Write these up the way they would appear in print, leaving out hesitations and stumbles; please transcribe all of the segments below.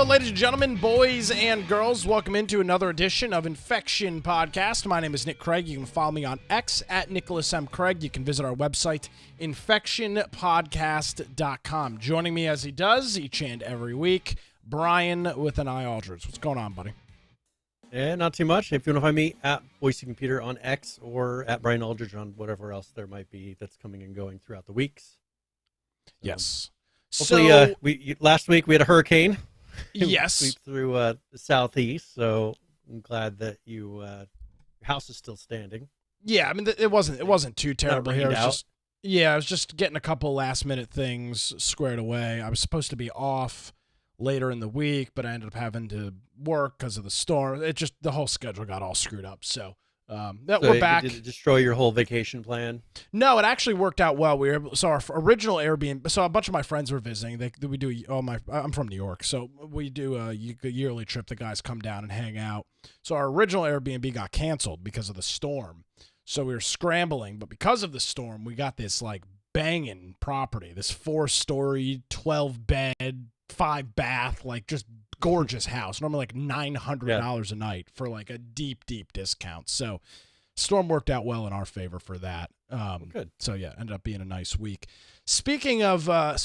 ladies and gentlemen, boys and girls. Welcome into another edition of Infection Podcast. My name is Nick Craig. You can follow me on X at Nicholas M. Craig. You can visit our website, infectionpodcast.com. Joining me as he does each and every week, Brian with an eye Aldridge. What's going on, buddy? Yeah, not too much. If you want to find me at Boise Computer on X or at Brian Aldridge on whatever else there might be that's coming and going throughout the weeks. Yes. Hopefully, last week we had a hurricane. Yes. Sweep through the southeast, so I'm glad that your house is still standing. Yeah, I mean, it wasn't too terrible here. I was just getting a couple last minute things squared away. I was supposed to be off later in the week, but I ended up having to work because of the storm. The whole schedule got all screwed up. So we're back. Did it destroy your whole vacation plan? No, it actually worked out well. Our original Airbnb. So a bunch of my friends were visiting. I'm from New York, so we do a yearly trip. The guys come down and hang out. So our original Airbnb got canceled because of the storm. So we were scrambling, but because of the storm, we got this like banging property. This 4-story, 12-bed, 5-bath, like just gorgeous house. Normally like $900 a night for like a deep discount. So storm worked out well in our favor for that. Good. So yeah, ended up being a nice week. Speaking of a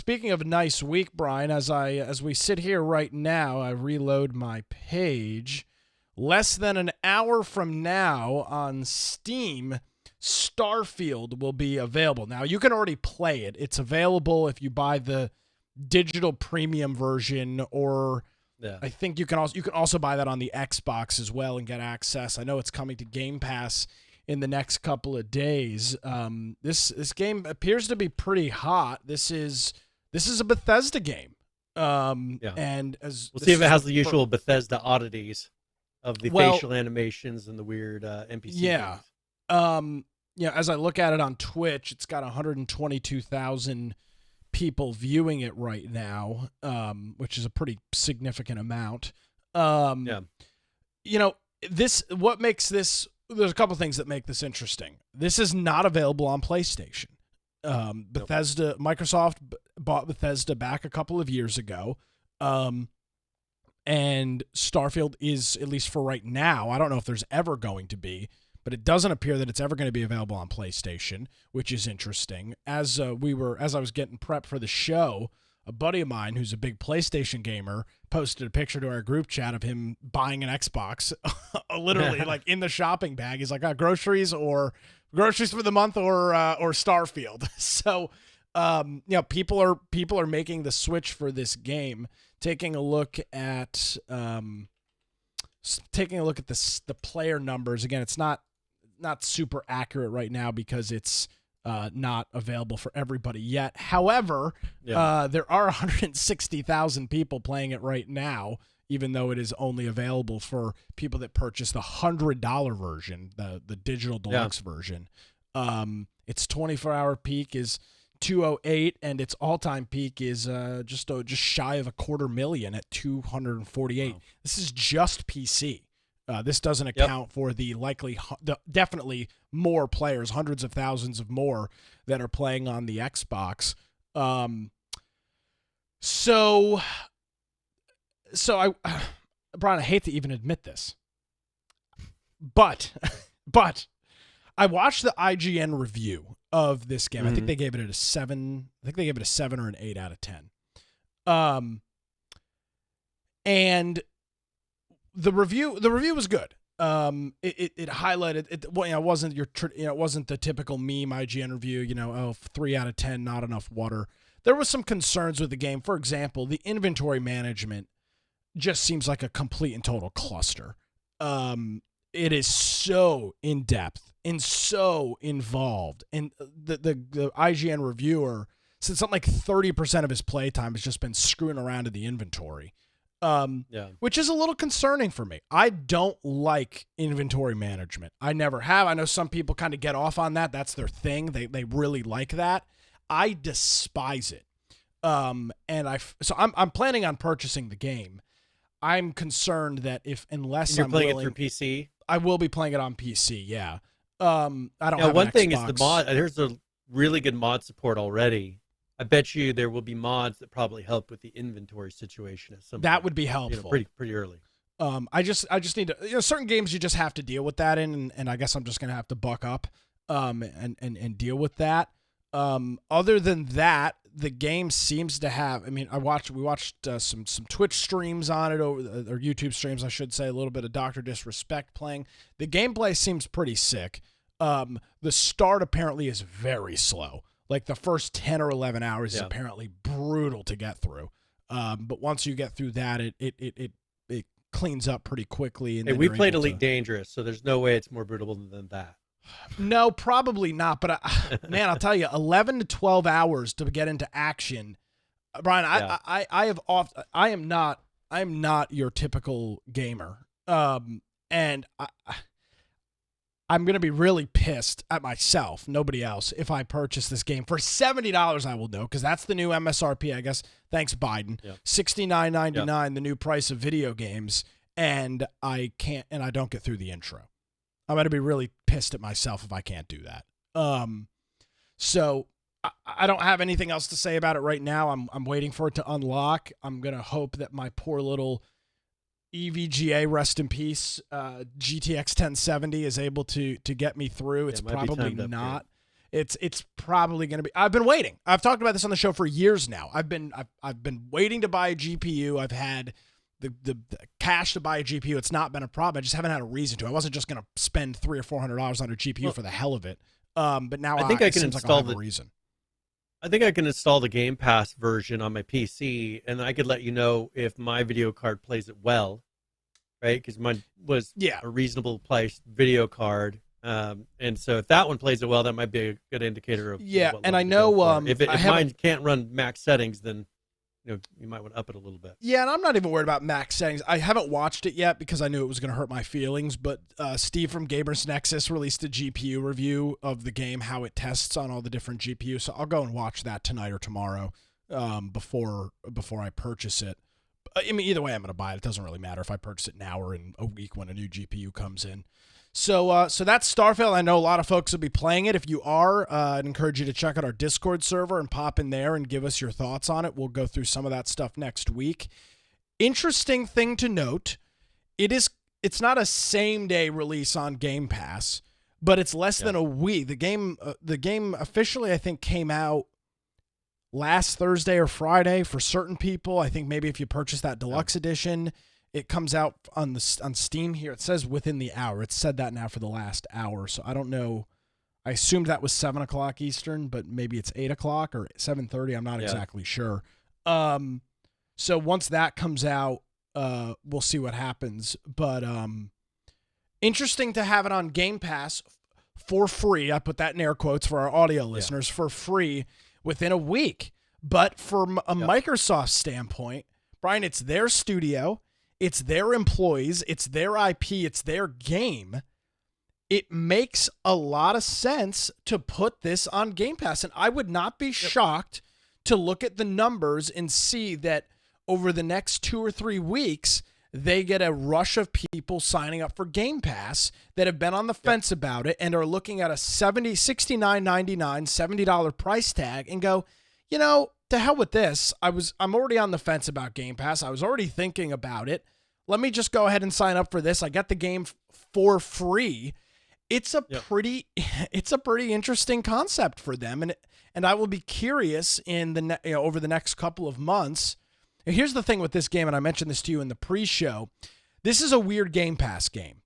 nice week, Brian, as we sit here right now, I reload my page. Less than an hour from now on Steam, Starfield will be available. Now you can already play it. It's available if you buy the digital premium version, or I think you can also buy that on the Xbox as well and get access. I know it's coming to Game Pass in the next couple of days. This game appears to be pretty hot. This is a Bethesda game. And as we'll see if it has the usual Bethesda oddities of the facial animations and the weird NPC. Yeah. As I look at it on Twitch, it's got 122,000 people viewing it right now, which is a pretty significant amount. What makes this, there's a couple things that make this interesting. This is not available on PlayStation. Bethesda, Microsoft bought Bethesda back a couple of years ago. And Starfield is, at least for right now, I don't know if there's ever going to be, but it doesn't appear that it's ever going to be available on PlayStation, which is interesting. As I was getting prepped for the show, a buddy of mine who's a big PlayStation gamer posted a picture to our group chat of him buying an Xbox, literally like in the shopping bag. He's like, groceries for the month or Starfield. So, people are making the switch for this game. Taking a look at the player numbers again, it's not super accurate right now because it's not available for everybody yet. However, there are 160,000 people playing it right now, even though it is only available for people that purchase the $100 version, the digital deluxe version. Its 24-hour peak is 208, and its all-time peak is just shy of 250,000 at 248. Wow. This is just PC. This doesn't account for the definitely more players, hundreds of thousands of more that are playing on the Xbox. So Brian, I hate to even admit this, but I watched the IGN review of this game. I think they gave it a 7. I think they gave it a 7 or an 8 out of 10. And the review was good. It highlighted it. Well, it wasn't it wasn't the typical meme IGN review. 3 out of 10, not enough water. There was some concerns with the game. For example, the inventory management just seems like a complete and total cluster. It is so in depth and so involved, and the IGN reviewer said something like 30% of his playtime has just been screwing around in the inventory. Which is a little concerning for me. I don't like inventory management. I never have. I know some people kind of get off on that. That's their thing. They really like that. I despise it. I'm planning on purchasing the game. I'm concerned that unless you're playing it through PC, I will be playing it on PC. Yeah. I don't have one an thing Xbox. is the mod. There's a really good mod support already. I bet you there will be mods that probably help with the inventory situation at some That point. would be helpful. Pretty early. I just need to, certain games you just have to deal with that in, and I guess I'm just gonna have to buck up, and deal with that. Other than that, the game seems to have. I mean, we watched some Twitch streams on it or YouTube streams, I should say. A little bit of Dr. Disrespect playing. The gameplay seems pretty sick. The start apparently is very slow. Like the first 10 or 11 hours is apparently brutal to get through. But once you get through that, it cleans up pretty quickly. And hey, we played Elite Dangerous, so there's no way it's more brutal than that. No, probably not. But man, I'll tell you, 11 to 12 hours to get into action, Brian. I am not your typical gamer. And I'm gonna be really pissed at myself, nobody else, if I purchase this game for $70. I will know, because that's the new MSRP, I guess. Thanks, Biden. $69.99, the new price of video games, and I don't get through the intro. I'm gonna be really pissed at myself if I can't do that. So I don't have anything else to say about it right now. I'm waiting for it to unlock. I'm gonna hope that my poor little EVGA, rest in peace, GTX 1070 is able to get me through. It's probably not. It's probably going to be. I've been waiting. I've talked about this on the show for years now. I've been waiting to buy a GPU. I've had the cash to buy a GPU. It's not been a problem. I just haven't had a reason to. I wasn't just going to spend $300 or $400 on a GPU for the hell of it. But now I think I can install the reason. I think I can install the Game Pass version on my PC, and I could let you know if my video card plays it well, right? Because mine was a reasonable priced video card, and so if that one plays it well, that might be a good indicator of what and I know if mine can't run max settings, then you might want to up it a little bit. Yeah, and I'm not even worried about max settings. I haven't watched it yet because I knew it was going to hurt my feelings, but Steve from Gamers Nexus released a GPU review of the game, how it tests on all the different GPUs, so I'll go and watch that tonight or tomorrow before I purchase it. I mean, either way, I'm going to buy it. It doesn't really matter if I purchase it now or in a week when a new GPU comes in. So that's Starfield. I know a lot of folks will be playing it. If you are, I'd encourage you to check out our Discord server and pop in there and give us your thoughts on it. We'll go through some of that stuff next week. Interesting thing to note, it's not a same-day release on Game Pass, but it's less than a week. The game officially, I think, came out last Thursday or Friday for certain people. I think maybe if you purchase that deluxe edition, it comes out on Steam here. It says within the hour. It's said that now for the last hour. So I don't know. I assumed that was 7 o'clock Eastern, but maybe it's 8 o'clock or 7:30. I'm not exactly sure. So once that comes out, we'll see what happens. But interesting to have it on Game Pass for free. I put that in air quotes for our audio listeners, for free within a week. But from a Microsoft standpoint, Brian, it's their studio. It's their employees, it's their IP, it's their game. It makes a lot of sense to put this on Game Pass. And I would not be shocked to look at the numbers and see that over the next 2 or 3 weeks, they get a rush of people signing up for Game Pass that have been on the fence about it and are looking at a $69.99, $70 price tag and go, to hell with this. I'm already on the fence about Game Pass. I was already thinking about it. Let me just go ahead and sign up for this. I got the game for free. It's a pretty interesting concept for them, and I will be curious in the over the next couple of months. And here's the thing with this game, and I mentioned this to you in the pre-show. This is a weird Game Pass game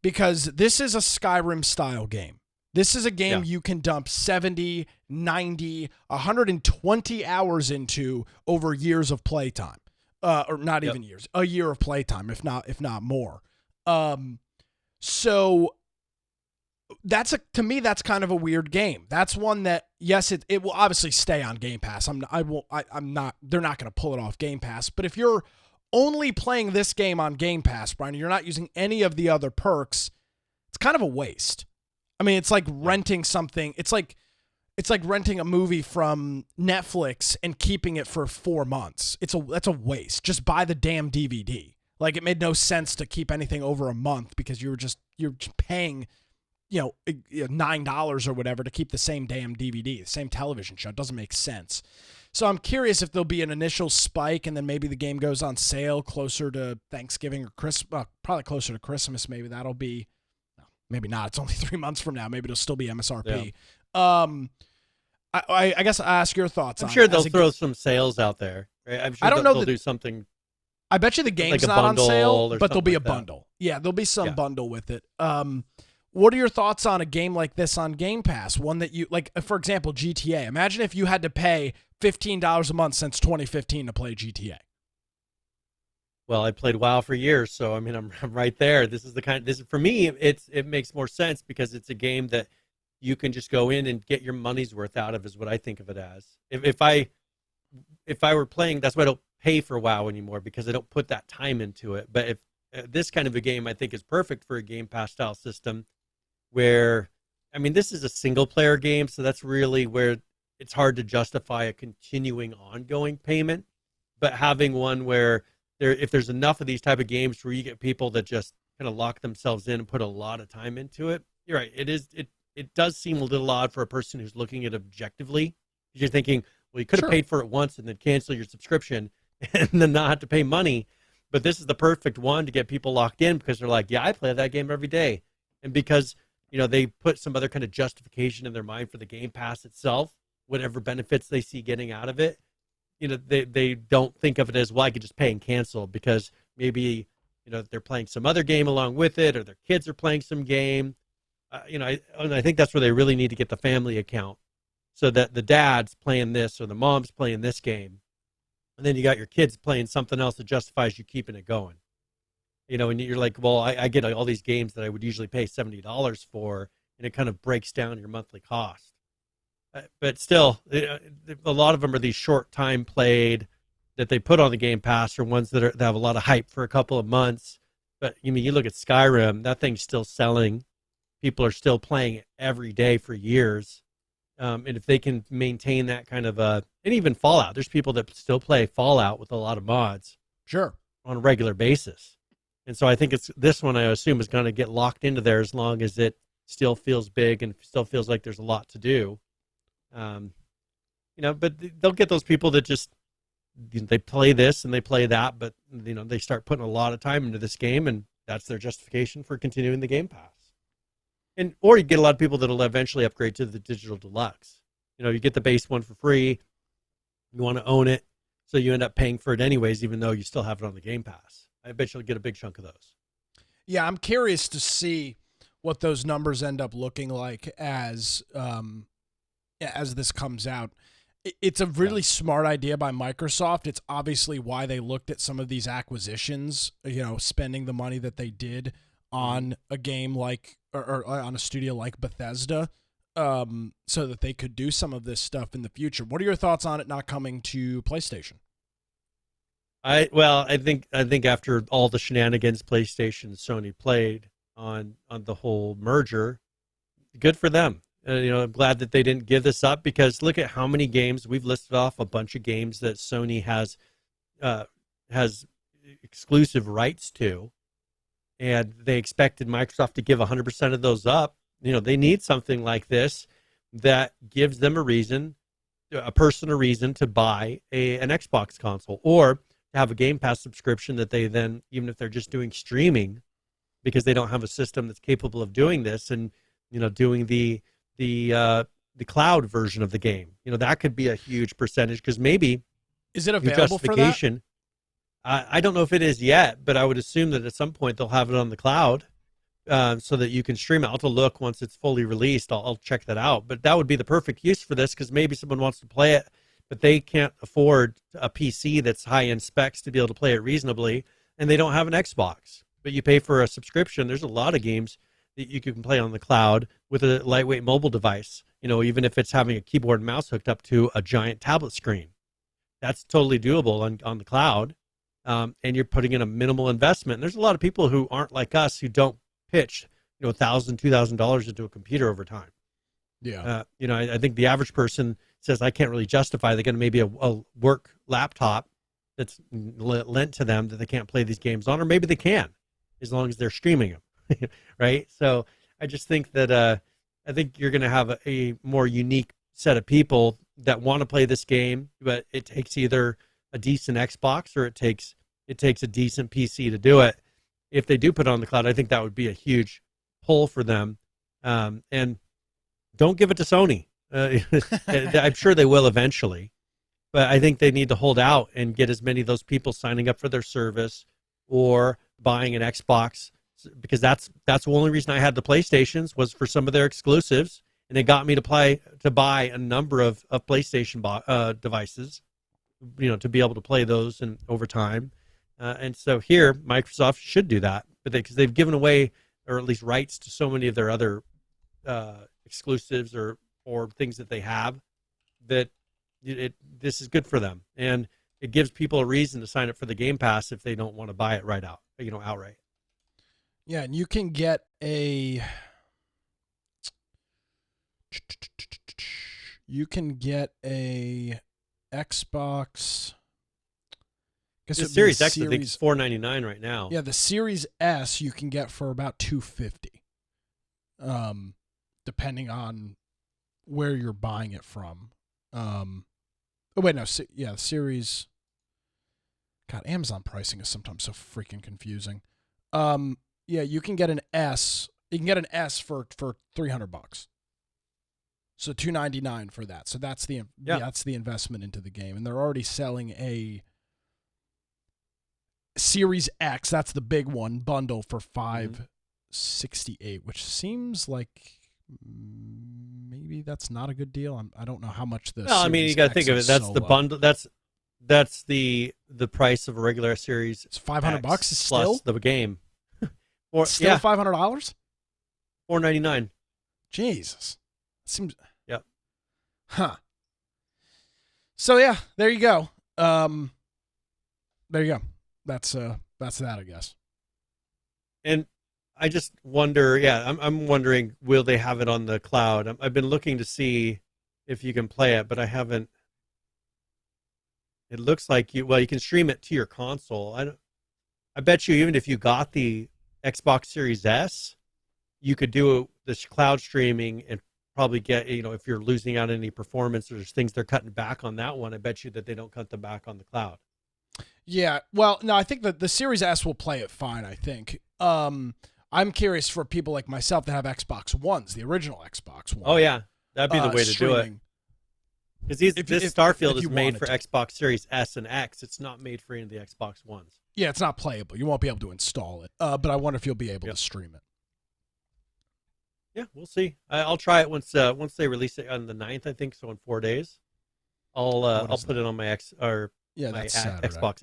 because this is a Skyrim style game. This is a game you can dump 70, 90, 120 hours into over years of playtime. Or not even years, a year of playtime, if not more. So to me, that's kind of a weird game. That's one that, yes, it will obviously stay on Game Pass. They're not going to pull it off Game Pass. But if you're only playing this game on Game Pass, Brian, you're not using any of the other perks, it's kind of a waste. I mean, it's like renting something. It's like renting a movie from Netflix and keeping it for 4 months. That's a waste. Just buy the damn DVD. Like, it made no sense to keep anything over a month because you're just paying, $9 or whatever to keep the same damn DVD, the same television show. It doesn't make sense. So I'm curious if there'll be an initial spike and then maybe the game goes on sale closer to Thanksgiving or Christmas, probably closer to Christmas. Maybe that'll be, maybe not. It's only 3 months from now. Maybe it'll still be MSRP. Yeah. I guess I ask your thoughts. I'm sure they'll throw some sales out there. Right? I'm sure I don't know they'll do something. I bet you the game's like not on sale, but there'll be like a bundle. Yeah, there'll be some bundle with it. What are your thoughts on a game like this on Game Pass? One that you like, for example, GTA. Imagine if you had to pay $15 a month since 2015 to play GTA. Well, I played WoW for years, so I mean, I'm right there. This is the kind. This for me, it makes more sense because it's a game that you can just go in and get your money's worth out of. Is what I think of it as. If I were playing, that's why I don't pay for WoW anymore, because I don't put that time into it. But if this kind of a game, I think, is perfect for a Game Pass style system, where, I mean, this is a single player game, so that's really where it's hard to justify a continuing ongoing payment. But having one where if there's enough of these type of games where you get people that just kind of lock themselves in and put a lot of time into it, you're right. It does seem a little odd for a person who's looking at it objectively. You're thinking, well, you could have paid for it once and then cancel your subscription and then not have to pay money. But this is the perfect one to get people locked in, because they're like, yeah, I play that game every day. And because, they put some other kind of justification in their mind for the Game Pass itself, whatever benefits they see getting out of it, they don't think of it as, well, I could just pay and cancel, because maybe, they're playing some other game along with it, or their kids are playing some game. I think that's where they really need to get the family account, so that the dad's playing this or the mom's playing this game, and then you got your kids playing something else that justifies you keeping it going. And you're like, well, I get all these games that I would usually pay $70 for, and it kind of breaks down your monthly cost. But still, a lot of them are these short time played that they put on the Game Pass, or ones that have a lot of hype for a couple of months. But you look at Skyrim, that thing's still selling. People are still playing it every day for years. And if they can maintain that kind of and even Fallout, there's people that still play Fallout with a lot of mods. Sure. On a regular basis. And so I think this one, I assume, is going to get locked into there as long as it still feels big and still feels like there's a lot to do. But they'll get those people that just, they play this and they play that, but they start putting a lot of time into this game, and that's their justification for continuing the Game Pass. Or you get a lot of people that'll eventually upgrade to the digital deluxe. You get the base one for free. You want to own it, so you end up paying for it anyways, even though you still have it on the Game Pass. I bet you'll get a big chunk of those. Yeah, I'm curious to see what those numbers end up looking like as this comes out. It's a really smart idea by Microsoft. It's obviously why they looked at some of these acquisitions, spending the money that they did on a game like, or on a studio like Bethesda, so that they could do some of this stuff in the future. What are your thoughts on it not coming to PlayStation? I think after all the shenanigans PlayStation and Sony played on the whole merger, good for them. I'm glad that they didn't give this up, because look at how many games we've listed off, a bunch of games that Sony has exclusive rights to, and they expected Microsoft to give 100% of those up. They need something like this that gives them a reason to buy an Xbox console, or to have a Game Pass subscription that they then, even if they're just doing streaming, because they don't have a system that's capable of doing this, and doing the cloud version of the game, that could be a huge percentage, because maybe is it available for that? I don't know if it is yet, but I would assume that at some point they'll have it on the cloud, so that you can stream it. I'll have to look once it's fully released. I'll check that out. But that would be the perfect use for this, because maybe someone wants to play it, but they can't afford a PC that's high-end specs to be able to play it reasonably, and they don't have an Xbox. But you pay for a subscription. There's a lot of games that you can play on the cloud with a lightweight mobile device, even if it's having a keyboard and mouse hooked up to a giant tablet screen. That's totally doable on the cloud, and you're putting in a minimal investment. And there's a lot of people who aren't like us, who don't pitch $1,000, $2,000 into a computer over time. Yeah. I think the average person says, I can't really justify. They're going to maybe a work laptop that's lent to them that they can't play these games on, or maybe they can, as long as they're streaming them. Right. So I just think that I think you're going to have a more unique set of people that want to play this game, but it takes either a decent Xbox or it takes a decent PC to do it. If they do put it on the cloud, I think that would be a huge pull for them. And don't give it to Sony. I'm sure they will eventually, but I think they need to hold out and get as many of those people signing up for their service or buying an Xbox, because that's the only reason I had the PlayStations was for some of their exclusives, and it got me to buy a number of PlayStation devices, to be able to play those and over time. And so here, Microsoft should do that, but because they've given away, or at least rights to so many of their other exclusives or things that they have, that this is good for them, and it gives people a reason to sign up for the Game Pass if they don't want to buy it outright. Yeah, and you can get a Xbox. The Series X, I think, is $499 right now. Yeah, the Series S you can get for about $250, depending on where you're buying it from. The Series. God, Amazon pricing is sometimes so freaking confusing. Yeah, you can get an S. You can get an S for $300. So $299 for that. So that's the investment into the game, and they're already selling a Series X. That's the big one bundle for $568, which seems like maybe that's not a good deal. I don't know how much this. Well, I mean, you got to think of it. That's the bundle. That's the price of a regular Series. It's $500 is still plus the game. Still $500. $499. Jesus, seems. Yep. Huh. So yeah, there you go. There you go. That's that, I guess. And I just wonder. Yeah, I'm wondering, will they have it on the cloud? I've been looking to see if you can play it, but I haven't. It looks like you can stream it to your console. I bet you even if you got the Xbox Series S, you could do this cloud streaming and probably get, if you're losing out any performance or there's things they're cutting back on that one, I bet you that they don't cut them back on the cloud. Yeah, well, no, I think that the Series S will play it fine, I think. I'm curious for people like myself that have Xbox Ones, the original Xbox One. Oh, yeah. That'd be the way to do it. Because this Starfield is made for Xbox Series S and X. It's not made for any of the Xbox Ones. Yeah, it's not playable. You won't be able to install it. But I wonder if you'll be able to stream it. Yeah, we'll see. I'll try it once they release it on the 9th, I think, so in 4 days. I'll put it on my Xbox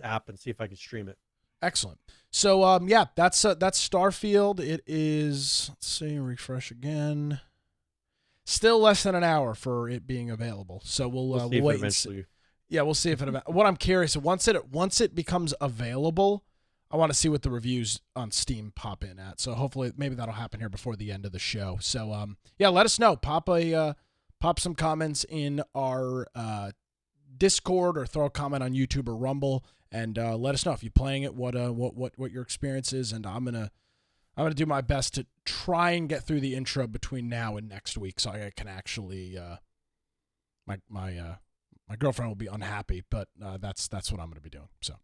app and see if I can stream it. Excellent. So that's Starfield. It is, let's see, refresh again. Still less than an hour for it being available. So we'll wait eventually. Yeah, we'll see if it. What I'm curious, once it becomes available, I want to see what the reviews on Steam pop in at. So hopefully, maybe that'll happen here before the end of the show. So let us know. Pop some comments in our Discord, or throw a comment on YouTube or Rumble, and let us know if you're playing it. What your experience is, and I'm gonna do my best to try and get through the intro between now and next week, so I can actually my girlfriend will be unhappy, but that's what I'm going to be doing. So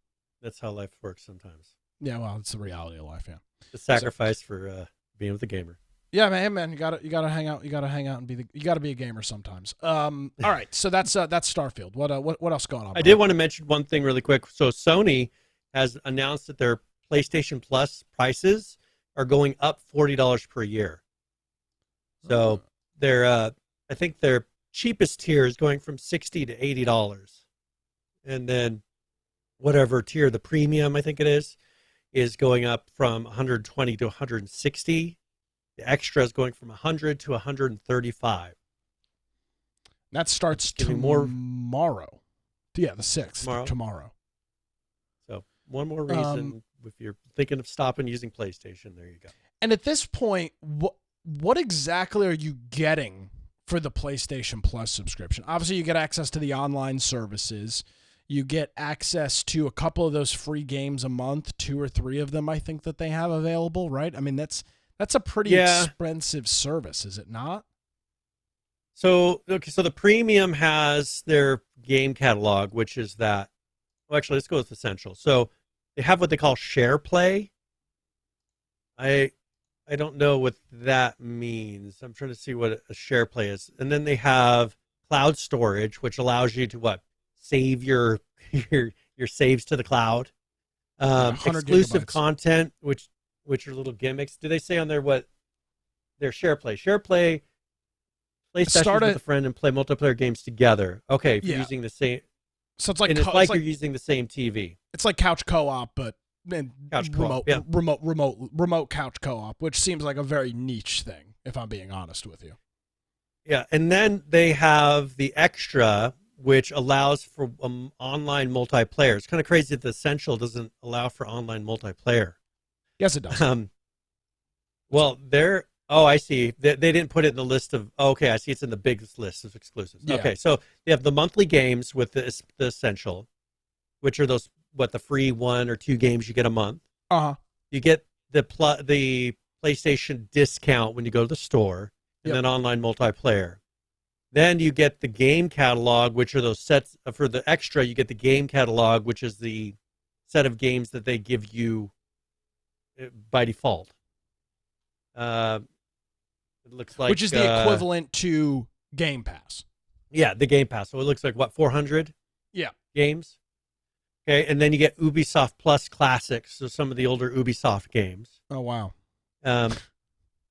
that's how life works sometimes. Yeah, well, it's the reality of life. Yeah, the sacrifice for being with a gamer. Yeah, man, you gotta hang out. You gotta hang out and you gotta be a gamer sometimes. All right, so that's Starfield. What else going on? I did want to mention one thing really quick. So Sony has announced that their PlayStation Plus prices are going up $40 per year. So I think their cheapest tier is going from $60 to $80, and then whatever tier, the premium, I think it is going up from $120 to $160. The extra is going from $100 to $135. That starts tomorrow. Yeah, the 6th. Tomorrow. So one more reason, if you're thinking of stopping using PlayStation, there you go. And at this point, what exactly are you getting for the PlayStation Plus subscription? Obviously, you get access to the online services. You get access to a couple of those free games a month, 2 or 3 of them, I think, that they have available, right? I mean, that's a pretty expensive service, is it not? So so the premium has their game catalog, which is that. Well, actually, let's go with essential. So they have what they call share play. I don't know what that means. I'm trying to see what a share play is. And then they have cloud storage, which allows you to what? Save your your saves to the cloud. 100 Exclusive gigabytes. content, which are little gimmicks. Do they say on there what their share play? Share play, play sessions with a friend and play multiplayer games together. Okay, if you're using the same. So it's like and it's like you're using the same TV. It's like couch co-op, but remote couch co-op, which seems like a very niche thing, if I'm being honest with you. Yeah, and then they have the extra, which allows for online multiplayer. It's kind of crazy that the Essential doesn't allow for online multiplayer. Yes, it does. Well, they're... Oh, I see. They didn't put it in the list of... Oh, okay, I see it's in the biggest list of exclusives. Yeah. Okay, so they have the monthly games with the Essential, which are those, the free 1 or 2 games you get a month. Uh-huh. You get the PlayStation discount when you go to the store, and then online multiplayer. Then you get the game catalog, which are those sets. For the extra, you get the game catalog, which is the set of games that they give you by default. It looks like... Which is the equivalent to Game Pass. Yeah, the Game Pass. So it looks like, 400? Yeah. Games? Okay, and then you get Ubisoft Plus Classics, so some of the older Ubisoft games. Oh, wow.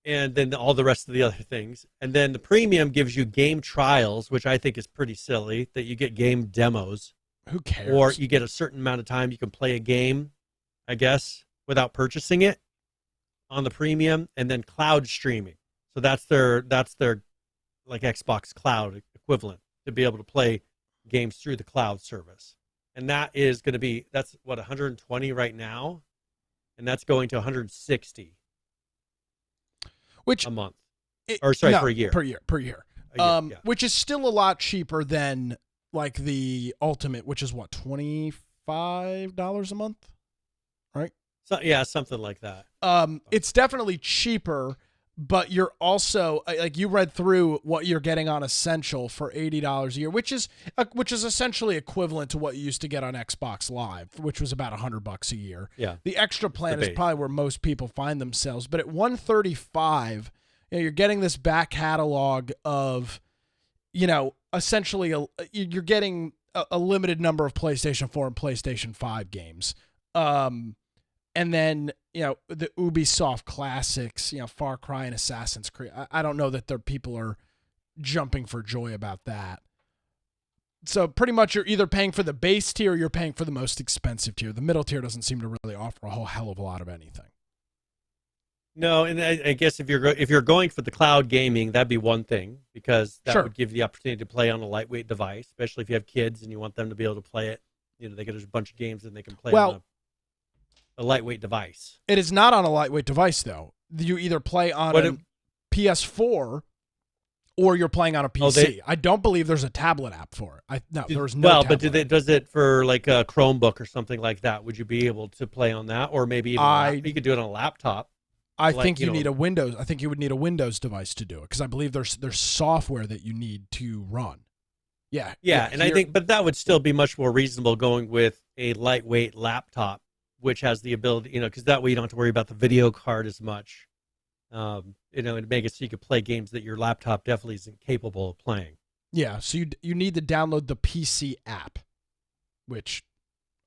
And then all the rest of the other things. And then the premium gives you game trials, which I think is pretty silly, that you get game demos. Who cares? Or you get a certain amount of time you can play a game, I guess, without purchasing it on the premium, and then cloud streaming. So that's their like Xbox Cloud equivalent, to be able to play games through the cloud service. And that is going to be, that's what, 120 right now, and that's going to 160 a month. For a year. Per year. Which is still a lot cheaper than like the Ultimate, which is what, $25 a month? Right? So, yeah, something like that. It's definitely cheaper, but you're also, like, you read through what you're getting on Essential for $80 a year, which is essentially equivalent to what you used to get on Xbox Live, which was about $100 a year. Yeah. The extra plan is probably where most people find themselves, but at $135, you're getting this back catalog of, essentially you're getting a limited number of PlayStation 4 and PlayStation 5 games. And then, the Ubisoft classics, Far Cry and Assassin's Creed. I don't know that people are jumping for joy about that. So pretty much you're either paying for the base tier or you're paying for the most expensive tier. The middle tier doesn't seem to really offer a whole hell of a lot of anything. No, and I guess if you're going for the cloud gaming, that'd be one thing, because that would give you the opportunity to play on a lightweight device, especially if you have kids and you want them to be able to play it. They get a bunch of games and they can play on a lightweight device. It is not on a lightweight device, though. You either play on a PS4 or you're playing on a PC. I don't believe there's a tablet app for it. There's no. Well, but does it for like a Chromebook or something like that? Would you be able to play on that, or maybe even you could do it on a laptop? I think you need a Windows. I think you would need a Windows device to do it, because I believe there's software that you need to run. Yeah. I think, but that would still be much more reasonable going with a lightweight laptop, which has the ability, because that way you don't have to worry about the video card as much. And make it so you could play games that your laptop definitely isn't capable of playing. Yeah, so you need to download the PC app, which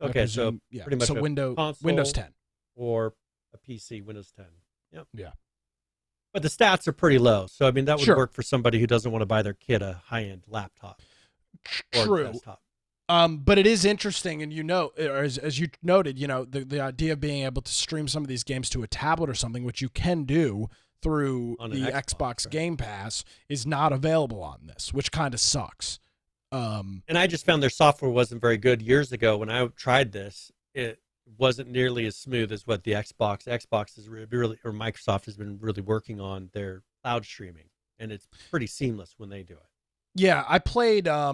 pretty much Windows 10 or a PC Windows 10. Yep. Yeah. But the stats are pretty low, so that would work for somebody who doesn't want to buy their kid a high-end laptop or desktop. But it is interesting, and as you noted, the idea of being able to stream some of these games to a tablet or something, which you can do through the Xbox Game Pass, is not available on this, which kind of sucks. And I just found their software wasn't very good years ago when I tried this. It wasn't nearly as smooth as what the Xbox is really, or Microsoft has been really working on their cloud streaming, and it's pretty seamless when they do it. Yeah, I played. Oh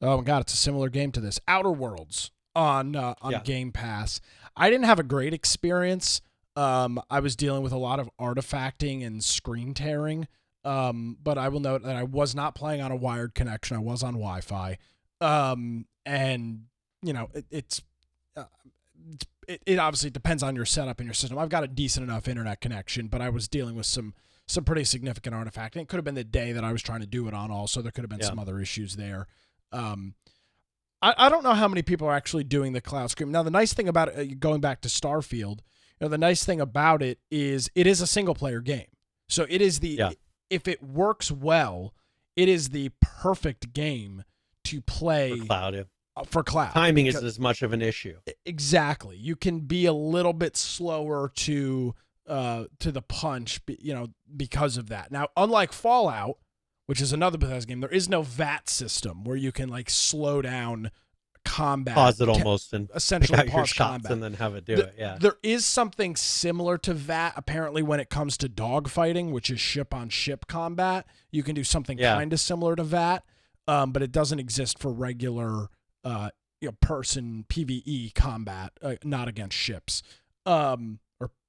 my God, it's a similar game to this, Outer Worlds on Game Pass. I didn't have a great experience. I was dealing with a lot of artifacting and screen tearing. But I will note that I was not playing on a wired connection. I was on Wi-Fi. And you know, it obviously depends on your setup and your system. I've got a decent enough internet connection, but I was dealing with some pretty significant artifacting. It could have been the day that I was trying to do it on also. There could have been some other issues there. I don't know how many people are actually doing the cloud stream. Now, the nice thing about it, going back to Starfield, the nice thing about it is a single player game. So it is if it works well, it is the perfect game to play for cloud. Timing isn't as much of an issue. Exactly. You can be a little bit slower to the punch, because of that. Now, unlike Fallout, which is another Bethesda game, there is no VAT system where you can like slow down combat, pause it almost, and essentially pick out pause your shots combat, and then have it do it. Yeah, there is something similar to VAT apparently when it comes to dogfighting, which is ship on ship combat. You can do something kind of similar to VAT, but it doesn't exist for regular person PvE combat, not against ships.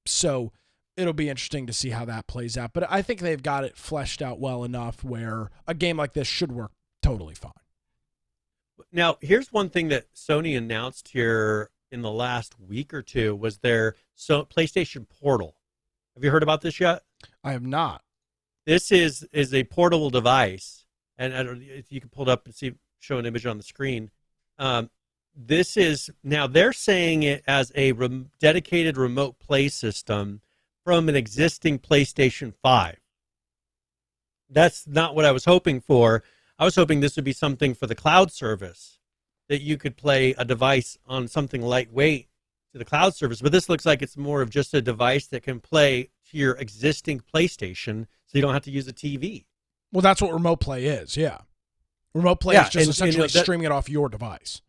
So it'll be interesting to see how that plays out. But I think they've got it fleshed out well enough where a game like this should work totally fine. Now, here's one thing that Sony announced here in the last week or two was their PlayStation Portal. Have you heard about this yet? I have not. This is a portable device, and I don't know if you can pull it up and show an image on the screen. This is, now they're saying it as a dedicated remote play system from an existing PlayStation 5. That's not what I was hoping for. I was hoping this would be something for the cloud service, that you could play a device on something lightweight to the cloud service. But this looks like it's more of just a device that can play to your existing PlayStation, so you don't have to use a TV. Well, that's what remote play is, yeah. Remote play is just essentially streaming it off your device.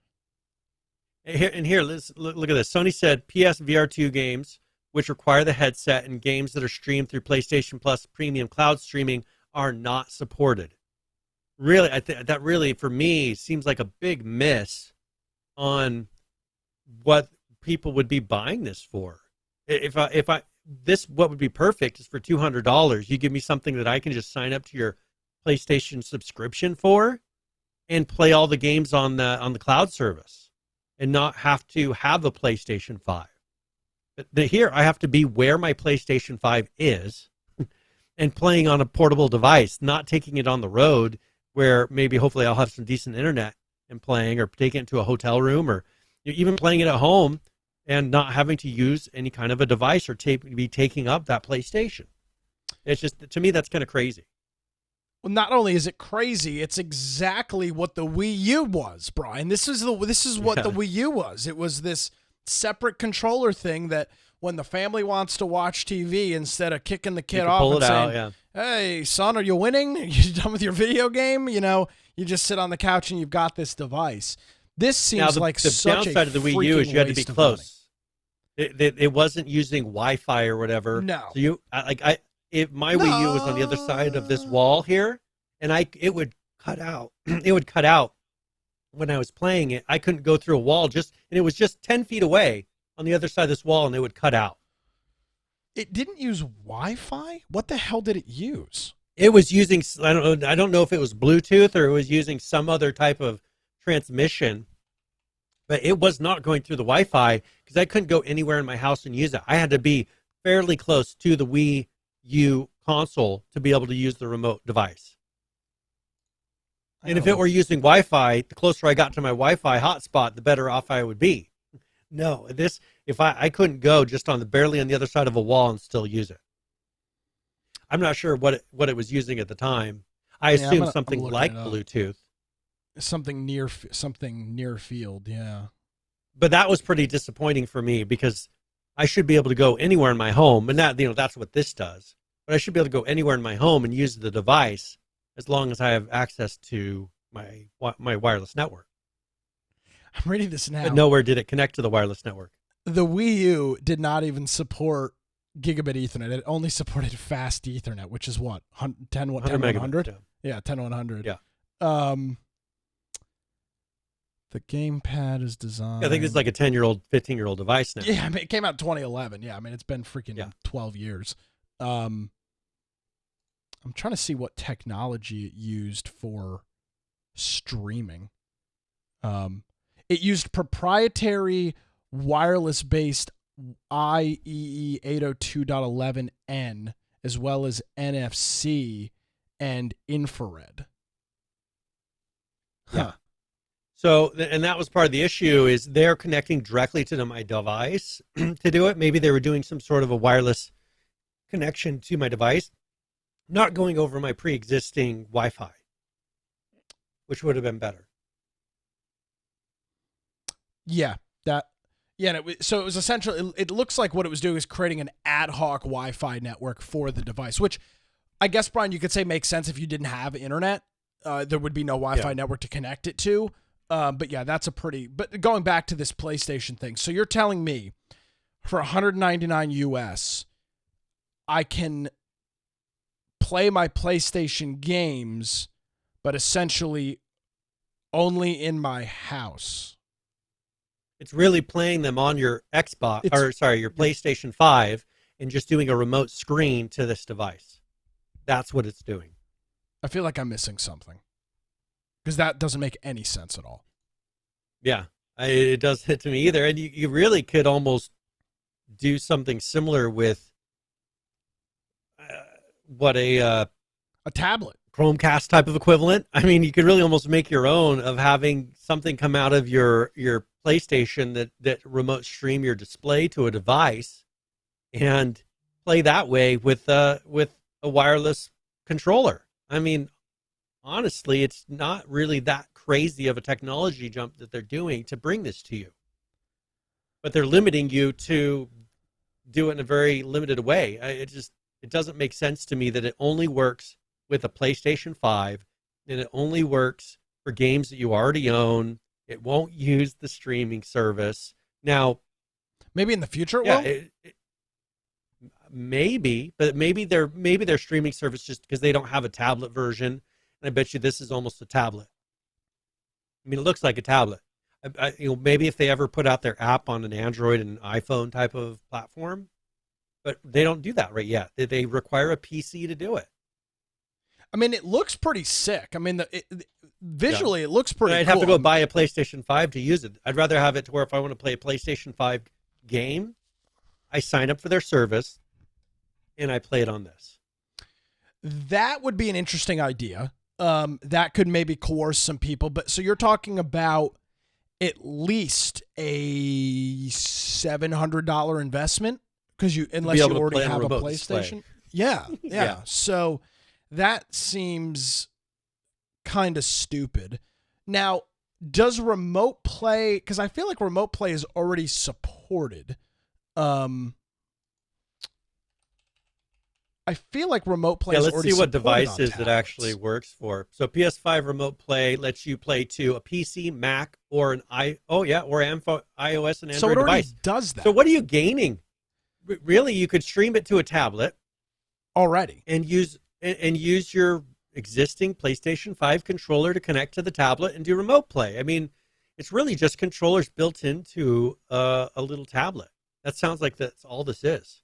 Here, let's look at this. Sony said PS VR2 games, which require the headset, and games that are streamed through PlayStation Plus Premium Cloud streaming are not supported. Really, that really, for me, seems like a big miss on what people would be buying this for. What would be perfect is for $200, you give me something that I can just sign up to your PlayStation subscription for and play all the games on the cloud service and not have to have a PlayStation 5. But here, I have to be where my PlayStation 5 is and playing on a portable device, not taking it on the road where maybe hopefully I'll have some decent internet and playing, or taking it to a hotel room, or even playing it at home and not having to use any kind of a device or be taking up that PlayStation. It's just, to me, that's kind of crazy. Well, not only is it crazy, it's exactly what the Wii U was, Brian. This is what the Wii U was. It was this separate controller thing that when the family wants to watch TV, instead of kicking the kid off and saying, "Hey, son, are you winning? Are you done with your video game?" You just sit on the couch and you've got this device. This seems like such a downside of the Wii U is you had to be close. It wasn't using Wi-Fi or whatever. No. So my Wii U was on the other side of this wall here, and it would cut out. It would cut out when I was playing it. I couldn't go through a wall, and it was just 10 feet away on the other side of this wall, and it would cut out. It didn't use Wi-Fi? What the hell did it use? It was using, I don't know if it was Bluetooth or it was using some other type of transmission, but it was not going through the Wi-Fi because I couldn't go anywhere in my house and use it. I had to be fairly close to the Wii U console to be able to use the remote device. And if it were using Wi-Fi, the closer I got to my Wi-Fi hotspot, the better off I would be. No, if I couldn't go just barely on the other side of a wall and still use it. I'm not sure what it was using at the time. I assume something like Bluetooth. Something near field, yeah. But that was pretty disappointing for me because I should be able to go anywhere in my home, and that's what this does. But I should be able to go anywhere in my home and use the device as long as I have access to my wireless network. I'm reading this now. But nowhere did it connect to the wireless network. The Wii U did not even support gigabit Ethernet. It only supported fast Ethernet, which is what? 10-100? Yeah, 10-100. Yeah. The gamepad is designed. I think it's like a 10-year-old, 15-year-old device now. Yeah, I mean, it came out in 2011. Yeah, I mean, it's been freaking 12 years. I'm trying to see what technology it used for streaming. It used proprietary wireless-based IEEE 802.11n as well as NFC and infrared. Yeah. So, and that was part of the issue is they're connecting directly to my device to do it. Maybe they were doing some sort of a wireless connection to my device, not going over my pre-existing Wi-Fi, which would have been better. Yeah, so it was essentially, it looks like what it was doing is creating an ad hoc Wi-Fi network for the device, which I guess, Brian, you could say makes sense if you didn't have internet. There would be no Wi-Fi network to connect it to. But yeah, but going back to this PlayStation thing. So you're telling me for $199 US, I can play my PlayStation games, but essentially only in my house. It's really playing them on your your PlayStation 5 and just doing a remote screen to this device. That's what it's doing. I feel like I'm missing something because that doesn't make any sense at all. Yeah, it does hit to me either. And you really could almost do something similar with a tablet. Chromecast type of equivalent. I mean, you could really almost make your own of having something come out of your PlayStation that remote stream your display to a device and play that way with a wireless controller. I mean, honestly, it's not really that crazy of a technology jump that they're doing to bring this to you. But they're limiting you to do it in a very limited way. It doesn't make sense to me that it only works with a PlayStation 5 and it only works for games that you already own. It won't use the streaming service. Now, maybe in the future it will? Maybe, but maybe their streaming service just because they don't have a tablet version. And I bet you this is almost a tablet. I mean, it looks like a tablet. Maybe if they ever put out their app on an Android and an iPhone type of platform, but they don't do that right yet. They require a PC to do it. I mean, it looks pretty sick. I mean, visually, it looks pretty I'd cool. have to go buy a PlayStation 5 to use it. I'd rather have it to where if I want to play a PlayStation 5 game, I sign up for their service and I play it on this. That would be an interesting idea. That could maybe coerce some people. But so you're talking about at least a $700 investment unless you already have a PlayStation. Display. Yeah. So that seems kind of stupid. Now, does remote play? Because I feel like remote play is already supported. I feel like remote play is already supported. Let's see what devices it actually works for. So PS5 remote play lets you play to a PC, Mac, or iOS and Android so it already device. Does that? So what are you gaining? Really, you could stream it to a tablet already and use your existing PlayStation 5 controller to connect to the tablet and do remote play. I mean, it's really just controllers built into a little tablet. That sounds like that's all this is.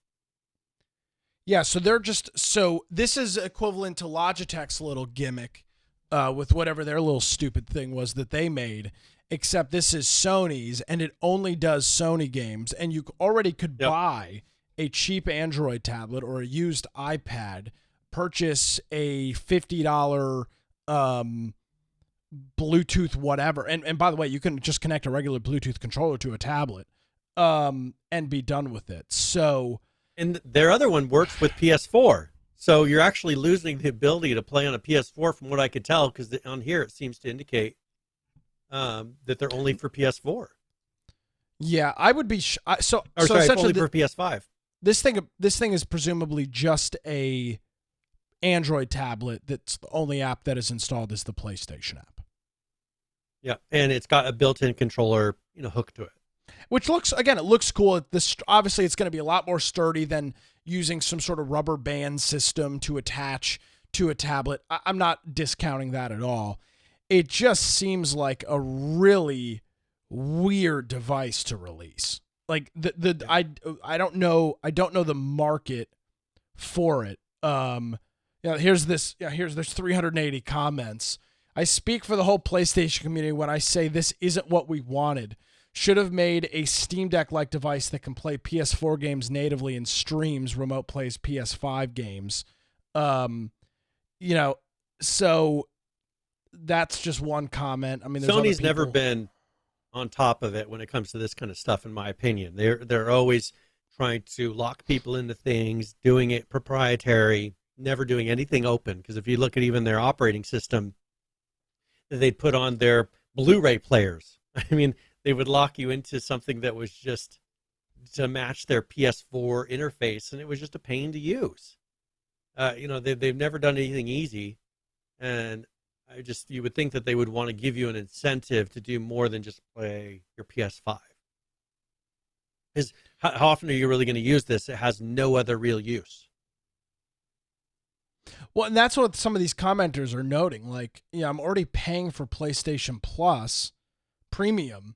Yeah, so this is equivalent to Logitech's little gimmick with whatever their little stupid thing was that they made, except this is Sony's, and it only does Sony games, and you already could buy a cheap Android tablet or a used iPad, purchase a $50 Bluetooth whatever, and by the way, you can just connect a regular Bluetooth controller to a tablet and be done with it. So... And their other one works with PS4. So you're actually losing the ability to play on a PS4 from what I could tell, because on here it seems to indicate that they're only for PS4. Yeah, I would be... sorry, only for PS5. This thing is presumably just a Android tablet that's the only app that is installed is the PlayStation app. Yeah, and it's got a built-in controller, hooked to it. Which looks cool. Obviously, it's going to be a lot more sturdy than using some sort of rubber band system to attach to a tablet. I'm not discounting that at all. it just seems like a really weird device to release. Like I don't know the market for it. Here's there's 380 comments. I speak for the whole PlayStation community when I say this isn't what we wanted. Should have made a Steam Deck-like device that can play PS4 games natively and streams remote plays PS5 games. So that's just one comment. I mean, there's Sony's never been on top of it when it comes to this kind of stuff, in my opinion. They're always trying to lock people into things, doing it proprietary, never doing anything open. Because if you look at even their operating system that they'd put on their Blu-ray players, I mean, they would lock you into something that was just to match their PS4 interface, and it was just a pain to use. They've never done anything easy, and you would think that they would want to give you an incentive to do more than just play your PS5. Because how often are you really going to use this? It has no other real use. Well, and that's what some of these commenters are noting. Like, I'm already paying for PlayStation Plus Premium,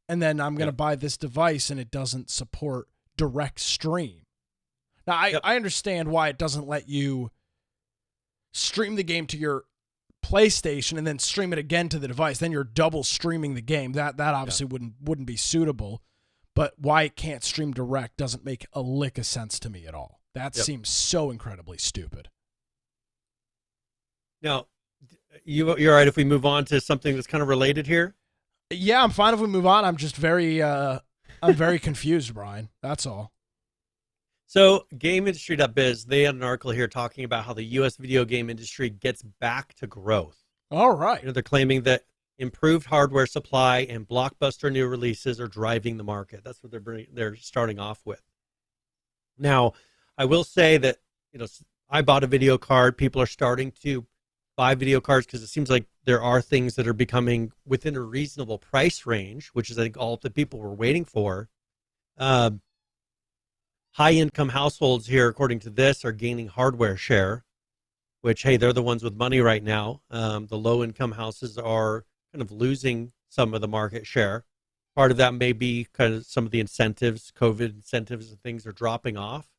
and then I'm going to buy this device, and it doesn't support direct stream. Now, I understand why it doesn't let you stream the game to your PlayStation and then stream it again to the device. Then you're double streaming the game. That obviously wouldn't be suitable. But why it can't stream direct doesn't make a lick of sense to me at all. That seems so incredibly stupid. Now, you're all right if we move on to something that's kind of related here? Yeah, I'm fine if we move on. I'm just very confused, Brian. That's all. So GameIndustry.biz, they had an article here talking about how the U.S. video game industry gets back to growth. All right. They're claiming that improved hardware supply and blockbuster new releases are driving the market. That's what they're starting off with. Now, I will say that, I bought a video card. People are starting to buy video cards because it seems like there are things that are becoming within a reasonable price range, which is, I think, all the people were waiting for. High-income households here, according to this, are gaining hardware share, which, hey, they're the ones with money right now. The low-income houses are kind of losing some of the market share. Part of that may be kind of some of the incentives, COVID incentives and things are dropping off.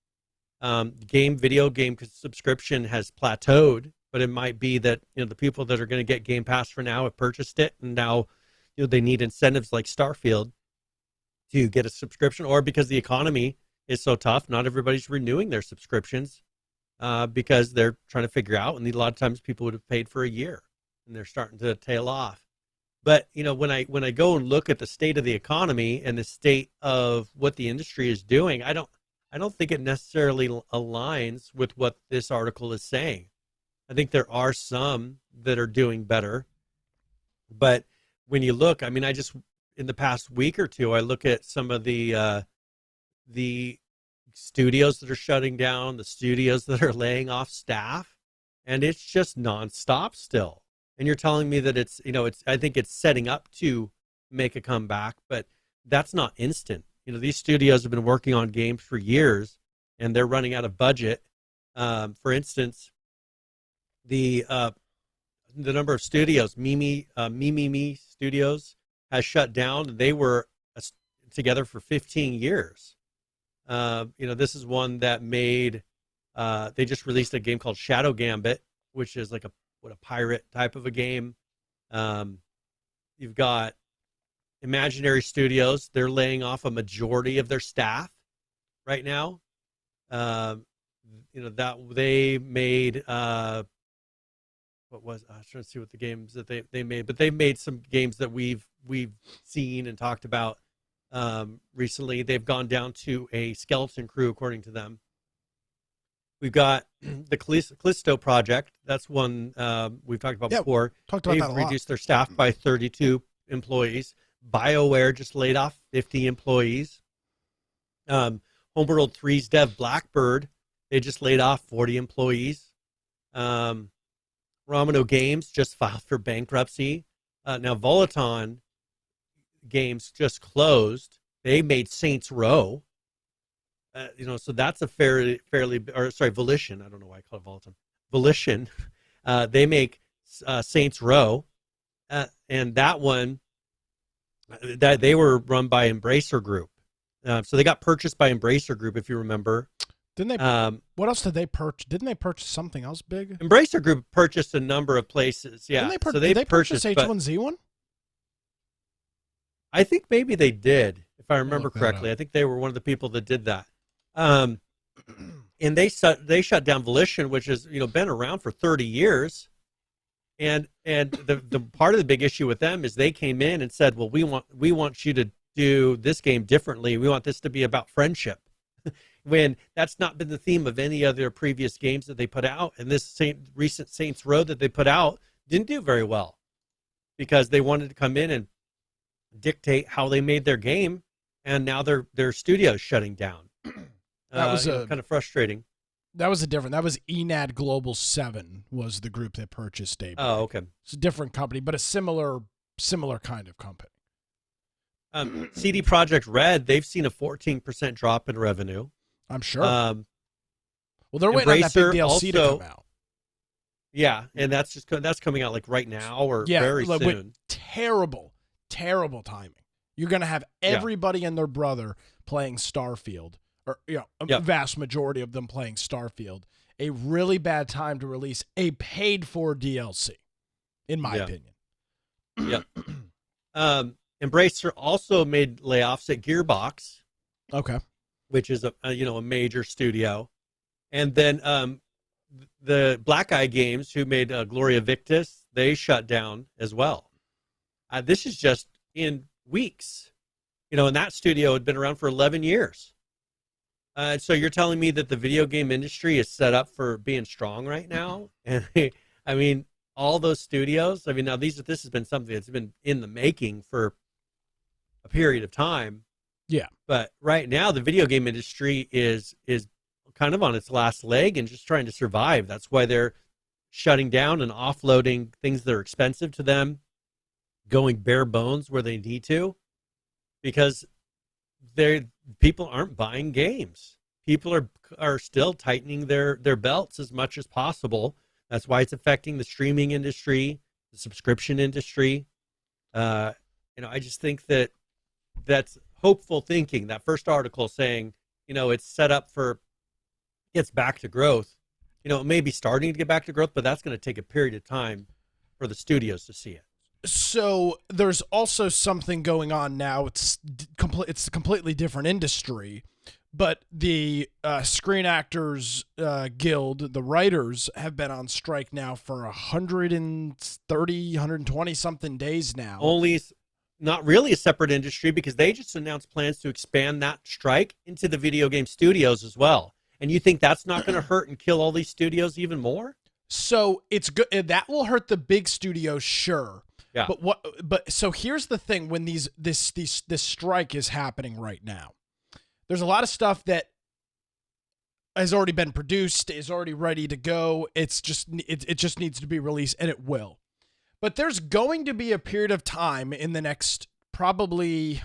Video game subscription has plateaued, but it might be that, the people that are going to get Game Pass for now have purchased it, and now, they need incentives like Starfield to get a subscription, or because the economy is so tough, not everybody's renewing their subscriptions because they're trying to figure out, and a lot of times people would have paid for a year and they're starting to tail off. But when I go and look at the state of the economy and the state of what the industry is doing, I don't think it necessarily aligns with what this article is saying. I think there are some that are doing better, but when you look, I mean, in the past week or two, I look at some of the studios that are shutting down, the studios that are laying off staff, and it's just nonstop still. And you're telling me that I think it's setting up to make a comeback, but that's not instant. These studios have been working on games for years, and they're running out of budget. For instance, the number of studios, Mimi Studios, has shut down. They were together for 15 years. This is one that made, they just released a game called Shadow Gambit, which is like a pirate type of a game. You've got Imaginary Studios. They're laying off a majority of their staff right now. That they made, I was trying to see what the games that they made, but they've made some games that we've seen and talked about recently. They've gone down to a skeleton crew, according to them. We've got the Callisto project. That's one we've talked about before. Talked about that a lot. They've reduced their staff by 32 employees. BioWare just laid off 50 employees. Homeworld 3's dev Blackbird, they just laid off 40 employees. Romano Games just filed for bankruptcy. Now Volaton Games just closed. They made Saints Row. So that's a Volition. I don't know why I call it Volaton. Volition. They make Saints Row. and that one, that they were run by Embracer Group. So they got purchased by Embracer Group, if you remember. Didn't they? What else did they purchase? Didn't they purchase something else big? Embracer Group purchased a number of places. Yeah, so did they purchase H1Z1? I think maybe they did, if I remember correctly. I think they were one of the people that did that. And they shut down Volition, which has been around for 30 years. And the part of the big issue with them is they came in and said, well, we want you to do this game differently. We want this to be about friendship. When that's not been the theme of any other previous games that they put out. And this recent Saints Row that they put out didn't do very well because they wanted to come in and dictate how they made their game. And now their studio's shutting down. That was kind of frustrating. That was that was Enad Global 7 was the group that purchased Daybreak. Oh, okay. It's a different company, but a similar kind of company. CD Projekt Red, they've seen a 14% drop in revenue. I'm sure. Well, they're waiting on that big DLC to come out. Yeah, and that's coming out like right now or very soon. Terrible timing. You're going to have everybody and their brother playing Starfield, or a vast majority of them playing Starfield. A really bad time to release a paid-for DLC, in my opinion. Yeah. Embracer also made layoffs at Gearbox. Okay. Which is a major studio, and then the Black Eye Games, who made Gloria Victis, they shut down as well. This is just in weeks, and that studio had been around for 11 years. So you're telling me that the video game industry is set up for being strong right now? And I mean, all those studios. I mean, now this has been something that's been in the making for a period of time. Yeah. But right now, the video game industry is kind of on its last leg and just trying to survive. That's why they're shutting down and offloading things that are expensive to them, going bare bones where they need to, because people aren't buying games. People are still tightening their belts as much as possible. That's why it's affecting the streaming industry, the subscription industry. I just think that's hopeful thinking. That first article saying, it's set up gets back to growth. It may be starting to get back to growth, but that's going to take a period of time for the studios to see it. So there's also something going on now. It's a completely different industry, but the Screen Actors Guild, the writers, have been on strike now for 130, 120 something days now. Only not really a separate industry, because they just announced plans to expand that strike into the video game studios as well. And you think that's not going to hurt and kill all these studios even more? So it's good. That will hurt the big studios, sure. Yeah. So here's the thing: when this strike is happening right now, there's a lot of stuff that has already been produced, is already ready to go. It just needs to be released, and it will. But there's going to be a period of time in the next probably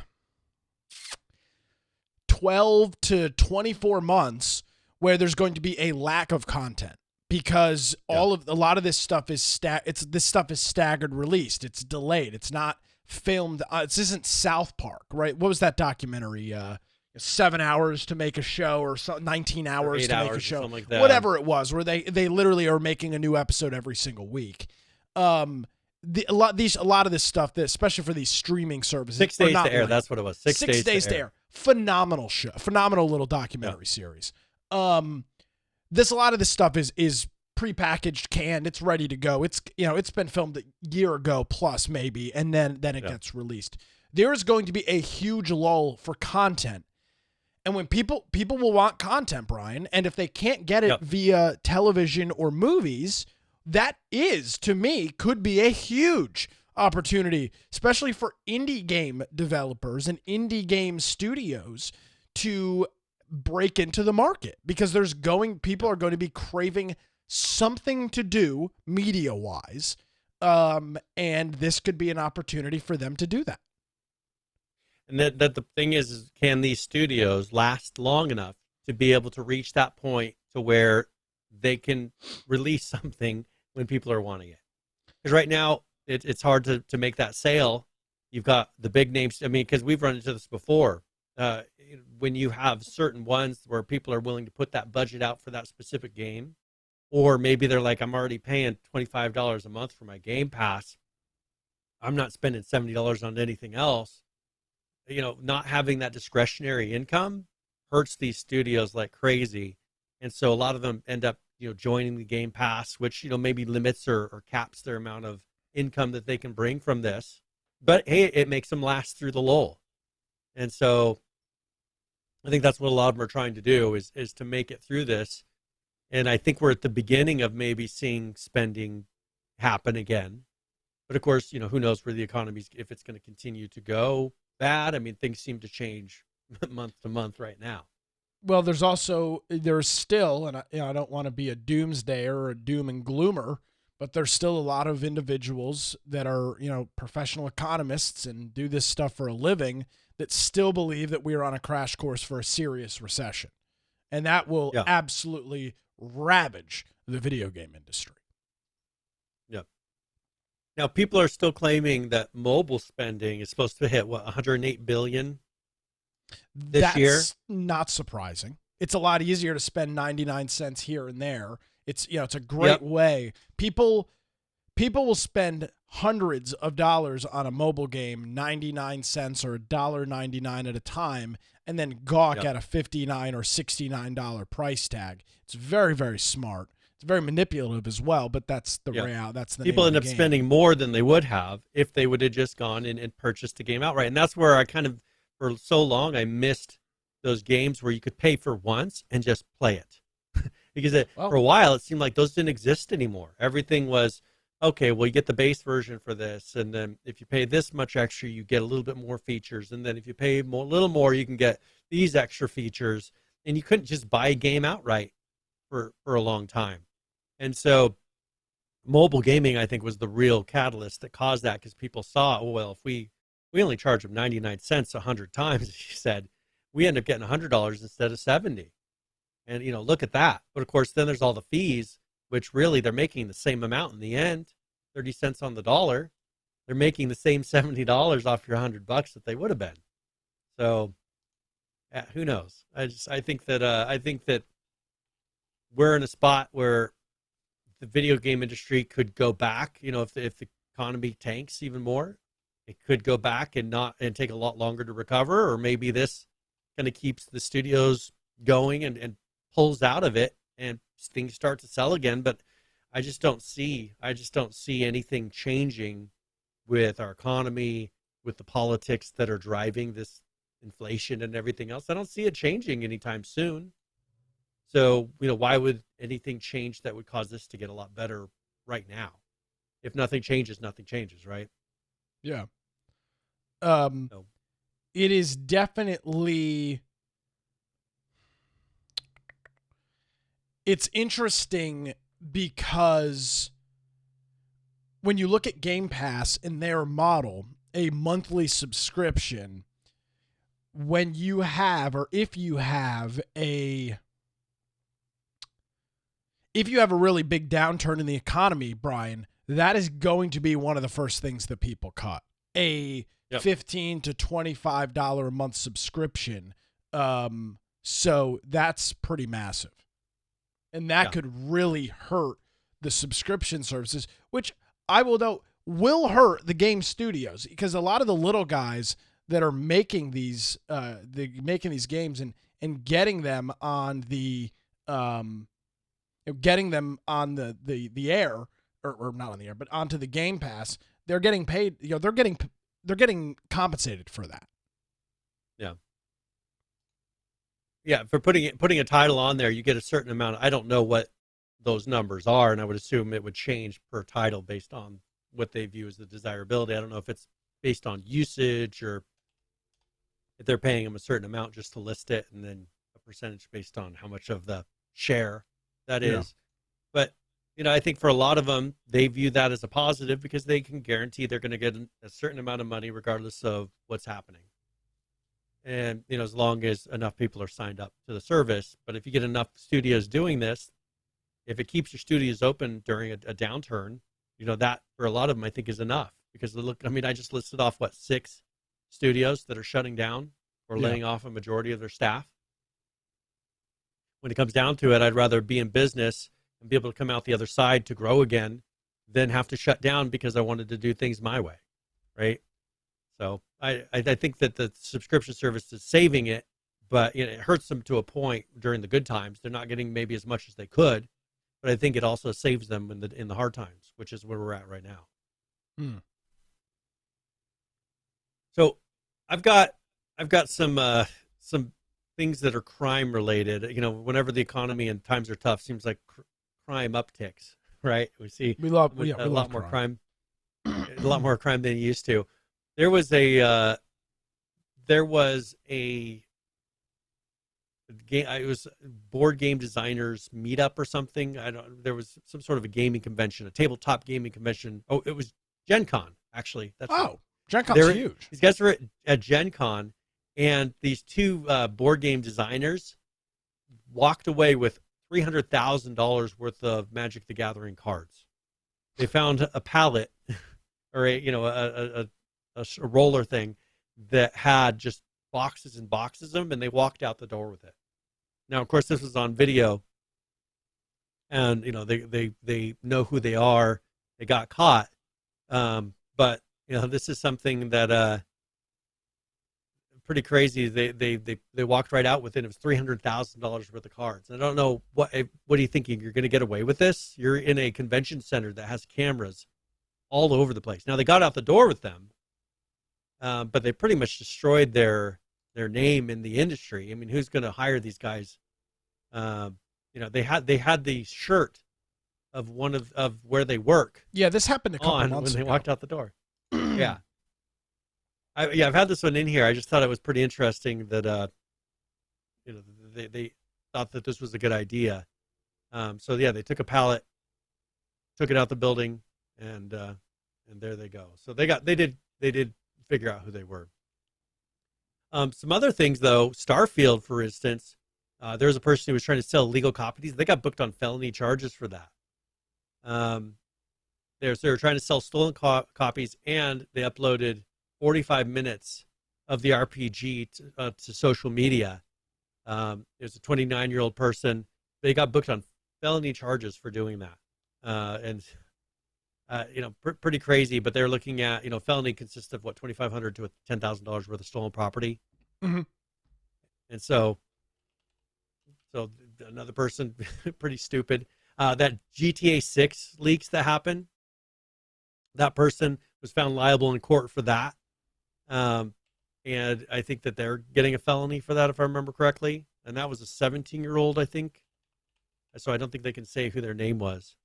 12 to 24 months where there's going to be a lack of content, because a lot of this stuff is staggered released. It's delayed. It's not filmed. This isn't South Park, right? What was that documentary? 7 hours to make a show, or 19 hours to make a show, like that. Whatever it was, where they literally are making a new episode every single week. A lot of this stuff, especially for these streaming services, 6 days to air. That's what it was. 6 days to air. Phenomenal show. Phenomenal little documentary series. A lot of this stuff is prepackaged, canned. It's ready to go. It's been filmed a year ago plus maybe, and then it gets released. There is going to be a huge lull for content. And when people will want content, Brian, and if they can't get it via television or movies, that to me, could be a huge opportunity, especially for indie game developers and indie game studios to break into the market, because people are going to be craving something to do media-wise, and this could be an opportunity for them to do that. And that the thing is, can these studios last long enough to be able to reach that point to where they can release something when people are wanting it? Because right now, it's hard to make that sale. You've got the big names. I mean, because we've run into this before. Uh, when you have certain ones where people are willing to put that budget out for that specific game, or maybe they're like, I'm already paying $25 a month for my Game Pass. I'm not spending $70 on anything else. Not having that discretionary income hurts these studios like crazy. And so a lot of them end up, joining the Game Pass, which, maybe limits or caps their amount of income that they can bring from this. But hey, it makes them last through the lull. And so I think that's what a lot of them are trying to do is to make it through this. And I think we're at the beginning of maybe seeing spending happen again. But of course, who knows where the economy's, if it's going to continue to go bad. I mean, things seem to change month to month right now. Well, there's still, and I don't want to be a doomsdayer or a doom and gloomer, but there's still a lot of individuals that are, professional economists and do this stuff for a living that still believe that we are on a crash course for a serious recession. And that will absolutely ravage the video game industry. Yeah. Now, people are still claiming that mobile spending is supposed to hit, 108 billion this year? That's not surprising. It's a lot easier to spend 99 cents here and there. It's a great way. People will spend hundreds of dollars on a mobile game, 99 cents or $1.99 at a time, and then gawk at a $59 or $69 price tag. It's very, very smart. It's very manipulative as well, but that's the reality. That's the people end end up spending more than they would have if they would have just gone in and purchased the game outright. And that's where I kind of, for so long, I missed those games where you could pay for once and just play it. Because for a while, it seemed like those didn't exist anymore. Everything was, okay, well, you get the base version for this. And then if you pay this much extra, you get a little bit more features. And then if you pay a little more, you can get these extra features. And you couldn't just buy a game outright for a long time. And so mobile gaming, I think, was the real catalyst that caused that, because people saw, well, if we only charge them 99 cents 100 times, she said, we end up getting $100 instead of 70. And, look at that. But of course, then there's all the fees, which really they're making the same amount in the end, 30 cents on the dollar. They're making the same $70 off your $100 that they would have been. So who knows? I think that we're in a spot where the video game industry could go back, if the economy tanks even more, it could go back and take a lot longer to recover, or maybe this kind of keeps the studios going and pulls out of it and things start to sell again. But I just don't see anything changing with our economy, with the politics that are driving this inflation and everything else. I don't see it changing anytime soon. So, why would anything change that would cause this to get a lot better right now? If nothing changes, nothing changes, right? Yeah. It is definitely, it's interesting because when you look at Game Pass and their model, a monthly subscription, when you have, or if you have a really big downturn in the economy, Brian, that is going to be one of the first things that people cut. A $15 to $25 a month subscription. So that's pretty massive. And that could really hurt the subscription services, which I will note will hurt the game studios, because a lot of the little guys that are making these games and getting them on the the air, or not on the air, but onto the Game Pass, they're getting paid. They're getting compensated for that. Yeah. Yeah, for putting a title on there, you get a certain amount. I don't know what those numbers are, and I would assume it would change per title based on what they view as the desirability. I don't know if it's based on usage, or if they're paying them a certain amount just to list it, and then a percentage based on how much of the share that is. But, I think for a lot of them, they view that as a positive, because they can guarantee they're going to get a certain amount of money regardless of what's happening. And, as long as enough people are signed up to the service. But if you get enough studios doing this, if it keeps your studios open during a downturn, that for a lot of them, I think is enough because look, I mean, I just listed off 6 studios that are shutting down or laying off a majority of their staff. When it comes down to it, I'd rather be in business and be able to come out the other side to grow again than have to shut down because I wanted to do things my way, right? So I think that the subscription service is saving it, but it hurts them to a point during the good times. They're not getting maybe as much as they could, but I think it also saves them in the hard times, which is where we're at right now. So I've got some things that are crime related. Whenever the economy and times are tough, seems like crime upticks, right? We love a lot more crime, a lot more crime than you used to. There was a game. It was board game designers meetup or something. There was some sort of a gaming convention, a tabletop gaming convention. Oh, it was Gen Con, actually. Right. Gen Con's huge. These guys were at Gen Con, and these 2 board game designers walked away with $300,000 worth of Magic the Gathering cards. They found a pallet or a roller thing that had just boxes and boxes of them, and they walked out the door with it. Now, of course, this was on video, and they know who they are. They got caught, but this is something that pretty crazy. They walked right out with it. It was $300,000 worth of cards. I don't know what are you thinking? You're going to get away with this? You're in a convention center that has cameras all over the place. Now they got out the door with them, but they pretty much destroyed their name in the industry. I mean, who's going to hire these guys? They had the shirt of one of where they work. Yeah, this happened a couple months when ago. They walked out the door. Yeah. I've had this one in here. I just thought it was pretty interesting that they thought that this was a good idea. So yeah, they took a pallet, took it out the building, and there they go. So they did figure out who they were. Some other things though, Starfield, for instance, there was a person who was trying to sell illegal copies. They got booked on felony charges for that. They were trying to sell stolen copies, and they uploaded 45 minutes of the RPG to social media. There's a 29-year-old person. They got booked on felony charges for doing that. Pretty crazy, but they're looking at, felony consists of $2,500 to $10,000 worth of stolen property. Mm-hmm. And so another person, pretty stupid, that GTA 6 leaks that happened, that person was found liable in court for that. And I think that they're getting a felony for that, if I remember correctly. And that was a 17-year-old, I think. So I don't think they can say who their name was.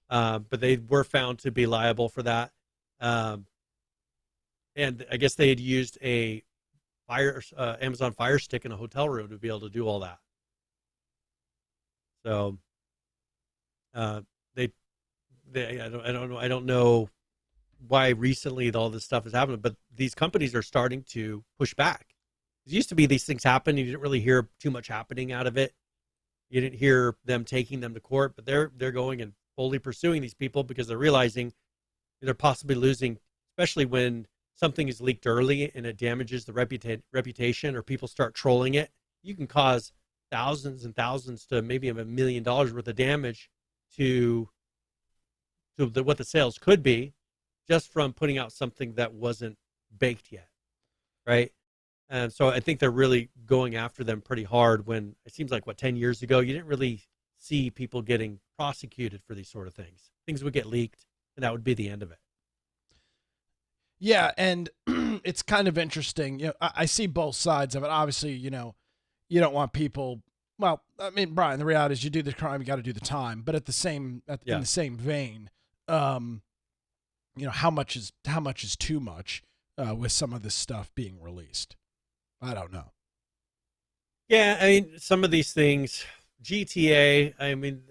But they were found to be liable for that. And I guess they had used a Amazon Fire Stick in a hotel room to be able to do all that. So I don't know why recently all this stuff is happening, but these companies are starting to push back. It used to be these things happen, you didn't really hear too much happening out of it. You didn't hear them taking them to court, but they're going and fully pursuing these people because they're realizing they're possibly losing, especially when something is leaked early and it damages the reputation, or people start trolling it. You can cause thousands and thousands to maybe $1 million worth of damage to what the sales could be, just from putting out something that wasn't baked yet, right? And so I think they're really going after them pretty hard, when it seems like, 10 years ago, you didn't really see people getting prosecuted for these sort of things. Things would get leaked, and that would be the end of it. Yeah, and it's kind of interesting. I see both sides of it. Obviously, you don't want people. Well, I mean, Brian, the reality is, you do the crime, you got to do the time. But in the same vein, how much is too much with some of this stuff being released? I don't know. Yeah, I mean, some of these things, GTA, I mean,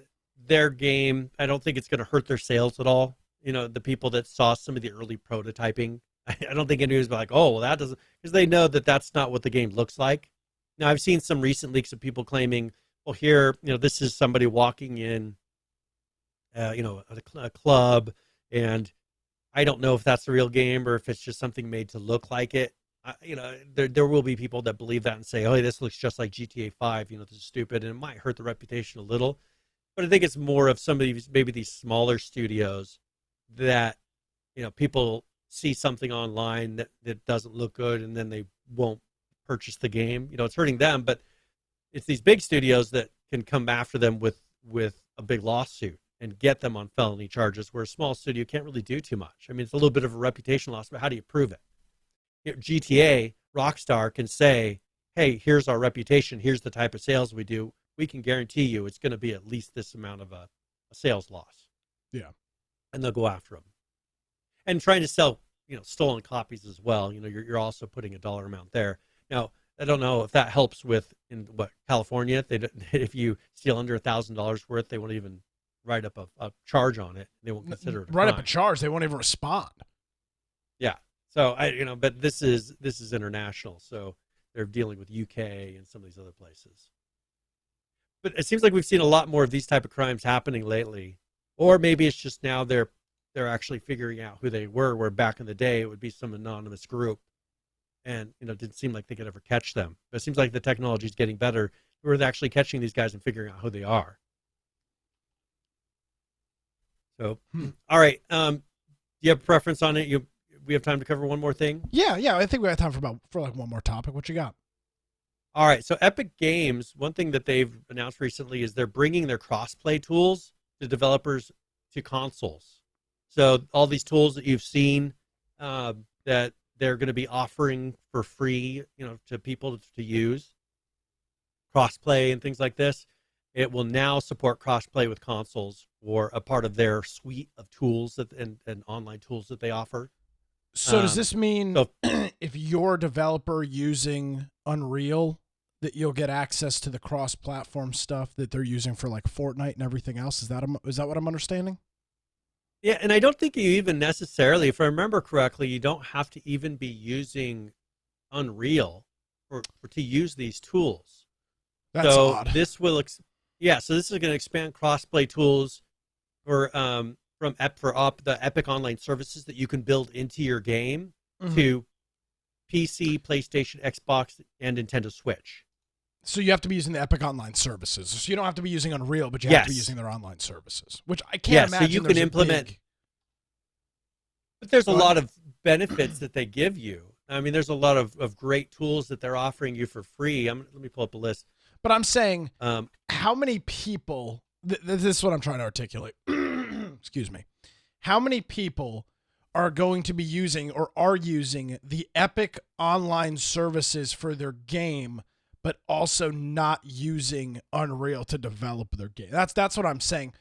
their game, I don't think it's going to hurt their sales at all. The people that saw some of the early prototyping, I don't think anyone's like, oh, well, that doesn't, because they know that that's not what the game looks like. Now, I've seen some recent leaks of people claiming, well, here, this is somebody walking in, a club, And I don't know if that's the real game or if it's just something made to look like it. There will be people that believe that and say, "Oh, this looks just like GTA 5. This is stupid," and it might hurt the reputation a little. But I think it's more of some of these, maybe these smaller studios that people see something online that doesn't look good, and then they won't purchase the game. It's hurting them, but it's these big studios that can come after them with a big lawsuit and get them on felony charges, where a small studio can't really do too much. I mean, it's a little bit of a reputation loss, but how do you prove it? GTA, Rockstar can say, hey, here's our reputation. Here's the type of sales we do. We can guarantee you it's going to be at least this amount of a sales loss. Yeah. And they'll go after them. And trying to sell, stolen copies as well. You're also putting a dollar amount there. Now, I don't know if that helps with, in California, if you steal under $1,000 worth, they won't even write up a charge on it. They won't consider it a write crime. up a charge. They won't even respond. Yeah. So but this is international. So they're dealing with UK and some of these other places. But it seems like we've seen a lot more of these type of crimes happening lately, or maybe it's just now they're actually figuring out who they were. Where back in the day it would be some anonymous group, and it didn't seem like they could ever catch them. But it seems like the technology is getting better. We're actually catching these guys and figuring out who they are. So, all right. Do you have a preference on it? We have time to cover one more thing? Yeah. I think we have time for one more topic. What you got? All right. So Epic Games, one thing that they've announced recently is they're bringing their crossplay tools to developers to consoles. So all these tools that you've seen that they're going to be offering for free, to people to use, crossplay and things like this, it will now support crossplay with consoles or a part of their suite of tools and online tools that they offer. So does this mean if you're a developer using Unreal, that you'll get access to the cross-platform stuff that they're using for like Fortnite and everything else? Is that what I'm understanding? Yeah, and I don't think you even necessarily, if I remember correctly, you don't have to even be using Unreal to use these tools. That's odd. This will, so this is going to expand crossplay tools for the Epic Online services that you can build into your game to PC, PlayStation, Xbox, and Nintendo Switch. So you have to be using the Epic Online services. So you don't have to be using Unreal, but you have to be using their online services, which I can't imagine. So you can implement. But there's a lot of benefits that they give you. I mean, there's a lot of great tools that they're offering you for free. Let me pull up a list. But I'm saying, how many people? This is what I'm trying to articulate. Excuse me. How many people are going to be using or are using the Epic Online services for their game, but also not using Unreal to develop their game? That's what I'm saying.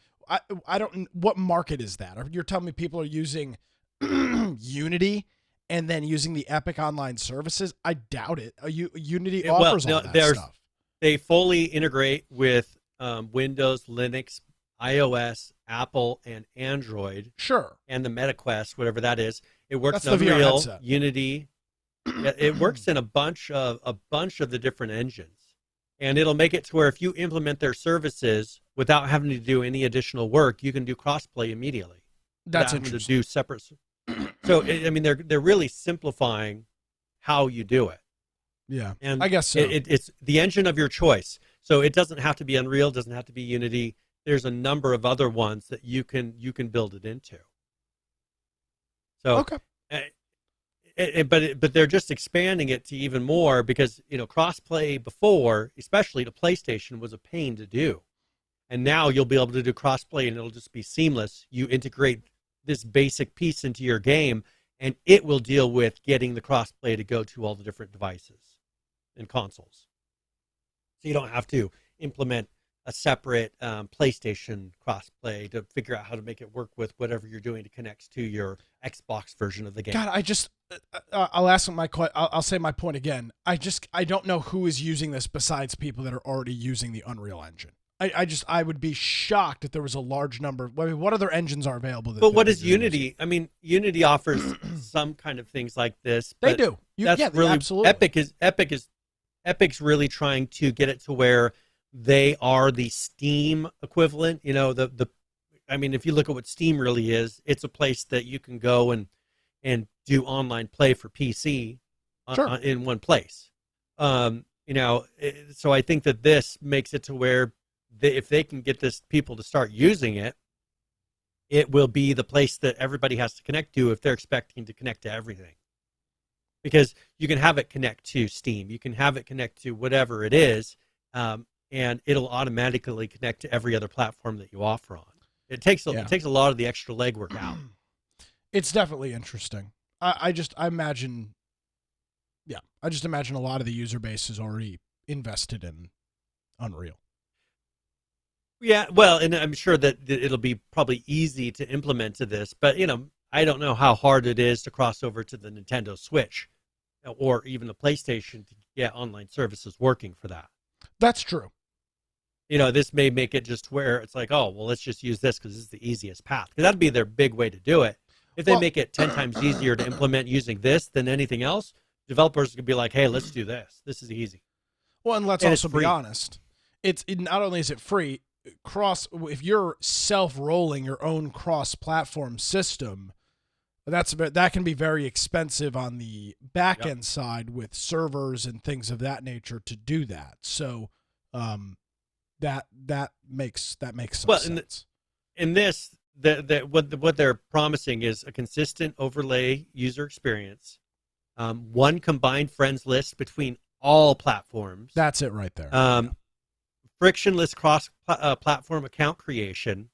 I don't. What market is that? You're telling me people are using Unity and then using the Epic Online services? I doubt it. Unity offers all that stuff. They fully integrate with Windows, Linux, iOS, Apple, and Android. Sure. And the MetaQuest, whatever that is. It works in Unreal, Unity. It works in a bunch of the different engines. And it'll make it to where if you implement their services without having to do any additional work, you can do crossplay immediately. That's interesting. To do separate. So they're really simplifying how you do it. Yeah, and I guess so. It's the engine of your choice. So it doesn't have to be Unreal, it doesn't have to be Unity. There's a number of other ones that you can build it into. So okay. But they're just expanding it to even more because crossplay before, especially to PlayStation, was a pain to do, and now you'll be able to do crossplay and it'll just be seamless. You integrate this basic piece into your game, and it will deal with getting the crossplay to go to all the different devices and consoles. So you don't have to implement a separate PlayStation crossplay to figure out how to make it work with whatever you're doing to connect to your Xbox version of the game. God, I'll say my point again. I don't know who is using this besides people that are already using the Unreal Engine. I would be shocked if there was a large number. I mean, what other engines are available? But what is Unity? Using? I mean, Unity offers some kind of things like this. They do. Absolutely. Epic's really trying to get it to where they are the Steam equivalent. I mean, if you look at what Steam really is, it's a place that you can go and do online play for PC Sure. in one place. So I think that this makes it to where if they can get this people to start using it, it will be the place that everybody has to connect to if they're expecting to connect to everything. Because you can have it connect to Steam, you can have it connect to whatever it is, and it'll automatically connect to every other platform that you offer on. It takes a lot of the extra legwork out. It's definitely interesting. I just imagine a lot of the user base is already invested in Unreal. Yeah, well, and I'm sure that it'll be probably easy to implement to this, but I don't know how hard it is to cross over to the Nintendo Switch or even the PlayStation to get online services working for that. That's true. This may make it just where it's like, oh, well, let's just use this because this is the easiest path. Because that'd be their big way to do it. If they make it 10 times easier to implement using this than anything else, developers could be like, hey, let's do this. This is easy. Well, and let's also be honest. Not only is it free, if you're self-rolling your own cross-platform system, that can be very expensive on the back end side with servers and things of that nature to do that. So that makes some sense. In this, what they're promising is a consistent overlay user experience, one combined friends list between all platforms. That's it right there. Frictionless cross-platform account creation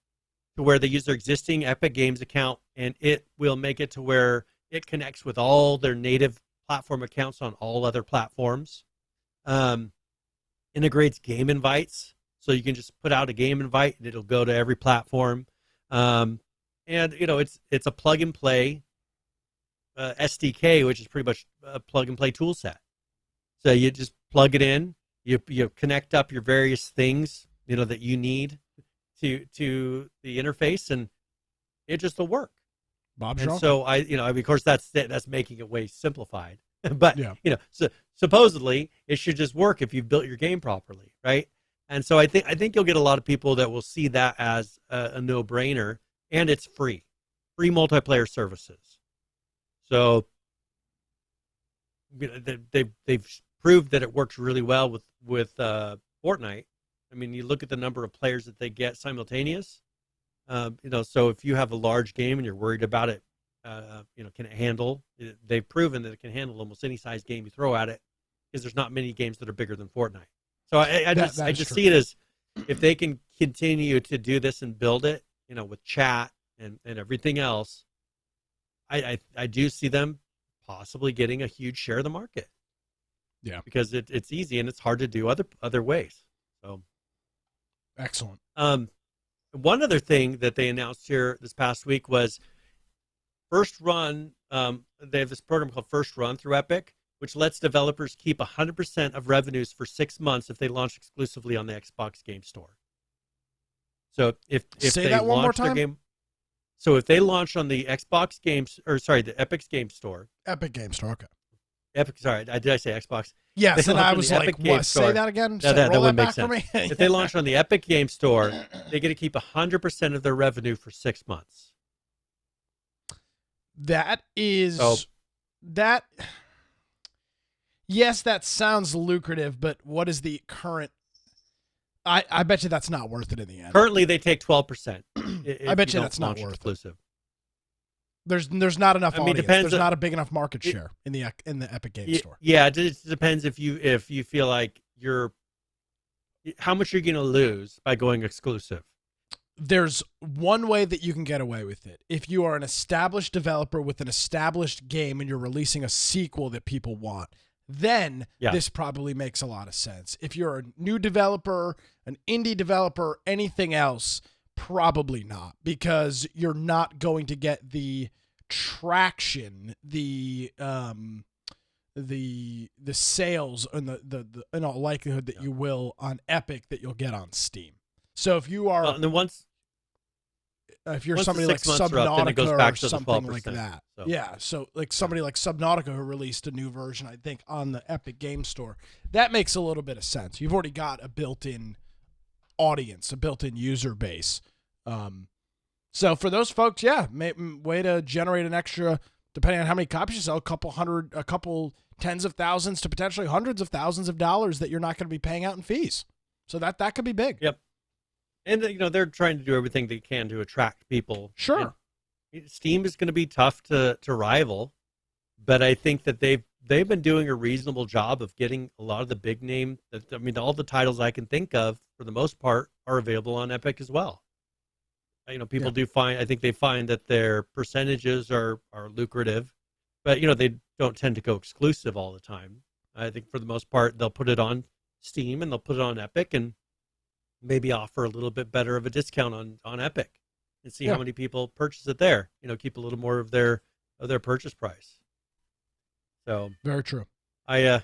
to where they use their existing Epic Games account, and it will make it to where it connects with all their native platform accounts on all other platforms. Integrates game invites, so you can just put out a game invite and it'll go to every platform. And it's a plug and play SDK, which is pretty much a plug and play tool set. So you just plug it in. You connect up your various things, that you need to the interface, and it just will work. And so of course that's making it way simplified, but so supposedly it should just work if you've built your game properly, right? And so I think you'll get a lot of people that will see that as a no-brainer, and it's free multiplayer services. So they've proved that it works really well with Fortnite. I mean, you look at the number of players that they get simultaneous. So if you have a large game and you're worried about it, can it handle? They've proven that it can handle almost any size game you throw at it, because there's not many games that are bigger than Fortnite. So I just see it as, if they can continue to do this and build it, with chat and everything else, I do see them possibly getting a huge share of the market. Yeah, because it's easy and it's hard to do other ways. So excellent. One other thing that they announced here this past week was First Run. They have this program called First Run through Epic, which lets developers keep 100% of revenues for 6 months if they launch exclusively on the Xbox Game Store. So if they launch their game, so if they launch on the Xbox Games, the Epic's Game Store. Epic Game Store, okay. Epic, sorry, did I say Xbox? Yes, and I was like, what? Say that again? That wouldn't make sense. If they launch on the Epic Game Store, they get to keep 100% of their revenue for 6 months. Yes, that sounds lucrative, but what is the current? I bet you that's not worth it in the end. Currently, they take 12%. I bet you that's not worth exclusive. There's not enough audience. There's not a big enough market share in the Epic Game Store. Yeah, it just depends if you feel like how much you're going to lose by going exclusive. There's one way that you can get away with it. If you are an established developer with an established game and you're releasing a sequel that people want, then this probably makes a lot of sense. If you're a new developer, an indie developer, anything else, probably not, because you're not going to get the traction, the sales, and the in all likelihood that you will on Epic that you'll get on Steam. So if you are if you're somebody like Subnautica or something like that, so like somebody like Subnautica who released a new version, I think, on the Epic Game Store, that makes a little bit of sense. You've already got a built-in audience, a built-in user base. So for those folks, yeah, way to generate an extra, depending on how many copies you sell, a couple tens of thousands to potentially hundreds of thousands of dollars that you're not going to be paying out in fees. So that could be big. Yep. And they're trying to do everything they can to attract people. Sure. And Steam is going to be tough to rival, but I think that they've been doing a reasonable job of getting a lot of the big name. All the titles I can think of, for the most part, are available on Epic as well. People do find, I think they find that their percentages are lucrative, but they don't tend to go exclusive all the time. I think for the most part, they'll put it on Steam and they'll put it on Epic and maybe offer a little bit better of a discount on Epic and see how many people purchase it there. Keep a little more of their purchase price. So very true. I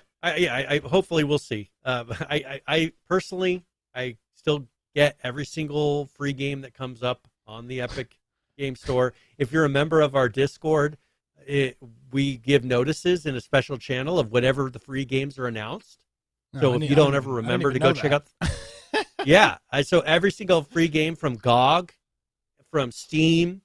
hopefully we'll see. I personally, I still get every single free game that comes up on the Epic Game Store. If you're a member of our Discord, we give notices in a special channel of whenever the free games are announced. So if you don't ever remember to go check out, so every single free game from GOG, from Steam,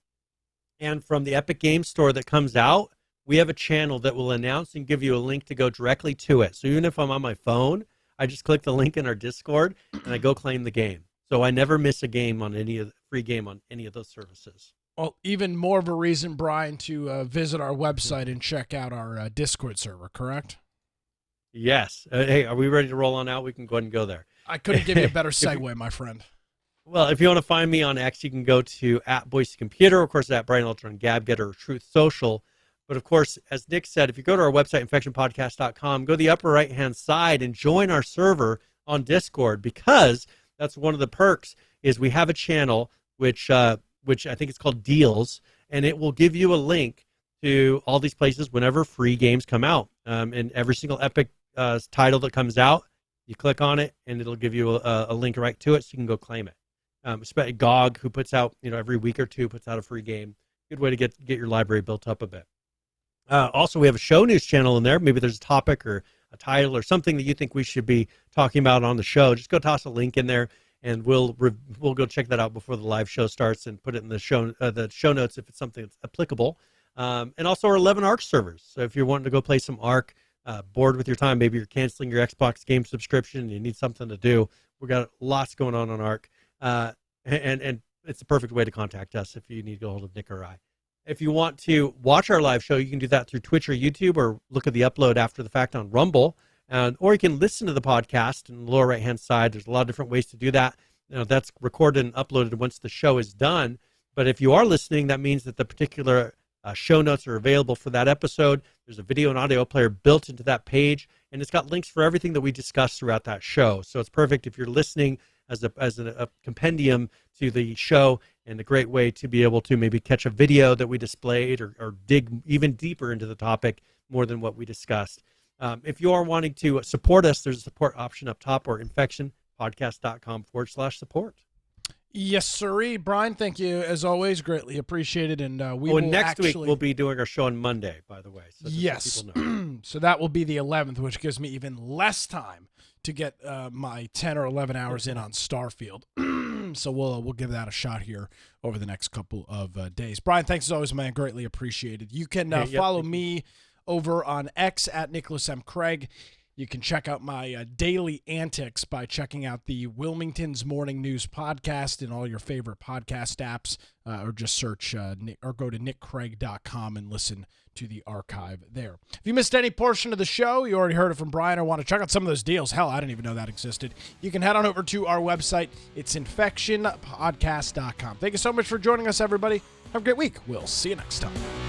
and from the Epic Game Store that comes out, we have a channel that will announce and give you a link to go directly to it. So even if I'm on my phone, I just click the link in our Discord and I go claim the game. So I never miss a game on free game on any of those services. Well, even more of a reason, Brian, to visit our website and check out our Discord server, correct? Yes. Hey, are we ready to roll on out? We can go ahead and go there. I couldn't give you a better segue, my friend. Well, if you want to find me on X, you can go to @BoiseComputer, of course, @Brian Ultra on GabGetter or Truth Social. But, of course, as Nick said, if you go to our website, infectionpodcast.com, go to the upper right-hand side and join our server on Discord, because that's one of the perks is we have a channel which I think it's called Deals, and it will give you a link to all these places whenever free games come out. And every single Epic title that comes out, you click on it, and it'll give you a link right to it so you can go claim it. Especially GOG, who puts out, every week or two, puts out a free game. Good way to get your library built up a bit. Also, we have a show news channel in there. Maybe there's a topic or a title or something that you think we should be talking about on the show. Just go toss a link in there, and we'll go check that out before the live show starts and put it in the show notes if it's something that's applicable. And also our 11 ARC servers. So if you're wanting to go play some ARC, bored with your time, maybe you're canceling your Xbox game subscription and you need something to do, we got lots going on ARC. And it's the perfect way to contact us if you need to get a hold of Nick or I. If you want to watch our live show, you can do that through Twitch or YouTube, or look at the upload after the fact on Rumble. Or you can listen to the podcast in the lower right-hand side. There's a lot of different ways to do that. That's recorded and uploaded once the show is done. But if you are listening, that means that the particular show notes are available for that episode. There's a video and audio player built into that page, and it's got links for everything that we discussed throughout that show. So it's perfect if you're listening as a compendium to the show, and a great way to be able to maybe catch a video that we displayed or dig even deeper into the topic more than what we discussed. If you are wanting to support us, there's a support option up top, or infectionpodcast.com/support. Yes, sirree. Brian, thank you as always. Greatly appreciated. And next week we'll be doing our show on Monday, by the way. So yes. So that will be the 11th, which gives me even less time to get my 10 or 11 hours in on Starfield. So we'll give that a shot here over the next couple of days. Brian, thanks as always, man. Greatly appreciated. You can follow me over on X at Nicholas M. Craig. You can check out my daily antics by checking out the Wilmington's Morning News podcast in all your favorite podcast apps, or just search or go to nickcraig.com and listen to the archive there. If you missed any portion of the show, you already heard it from Brian, or want to check out some of those deals, hell, I didn't even know that existed, you can head on over to our website. It's infectionpodcast.com. Thank you so much for joining us, everybody. Have a great week. We'll see you next time.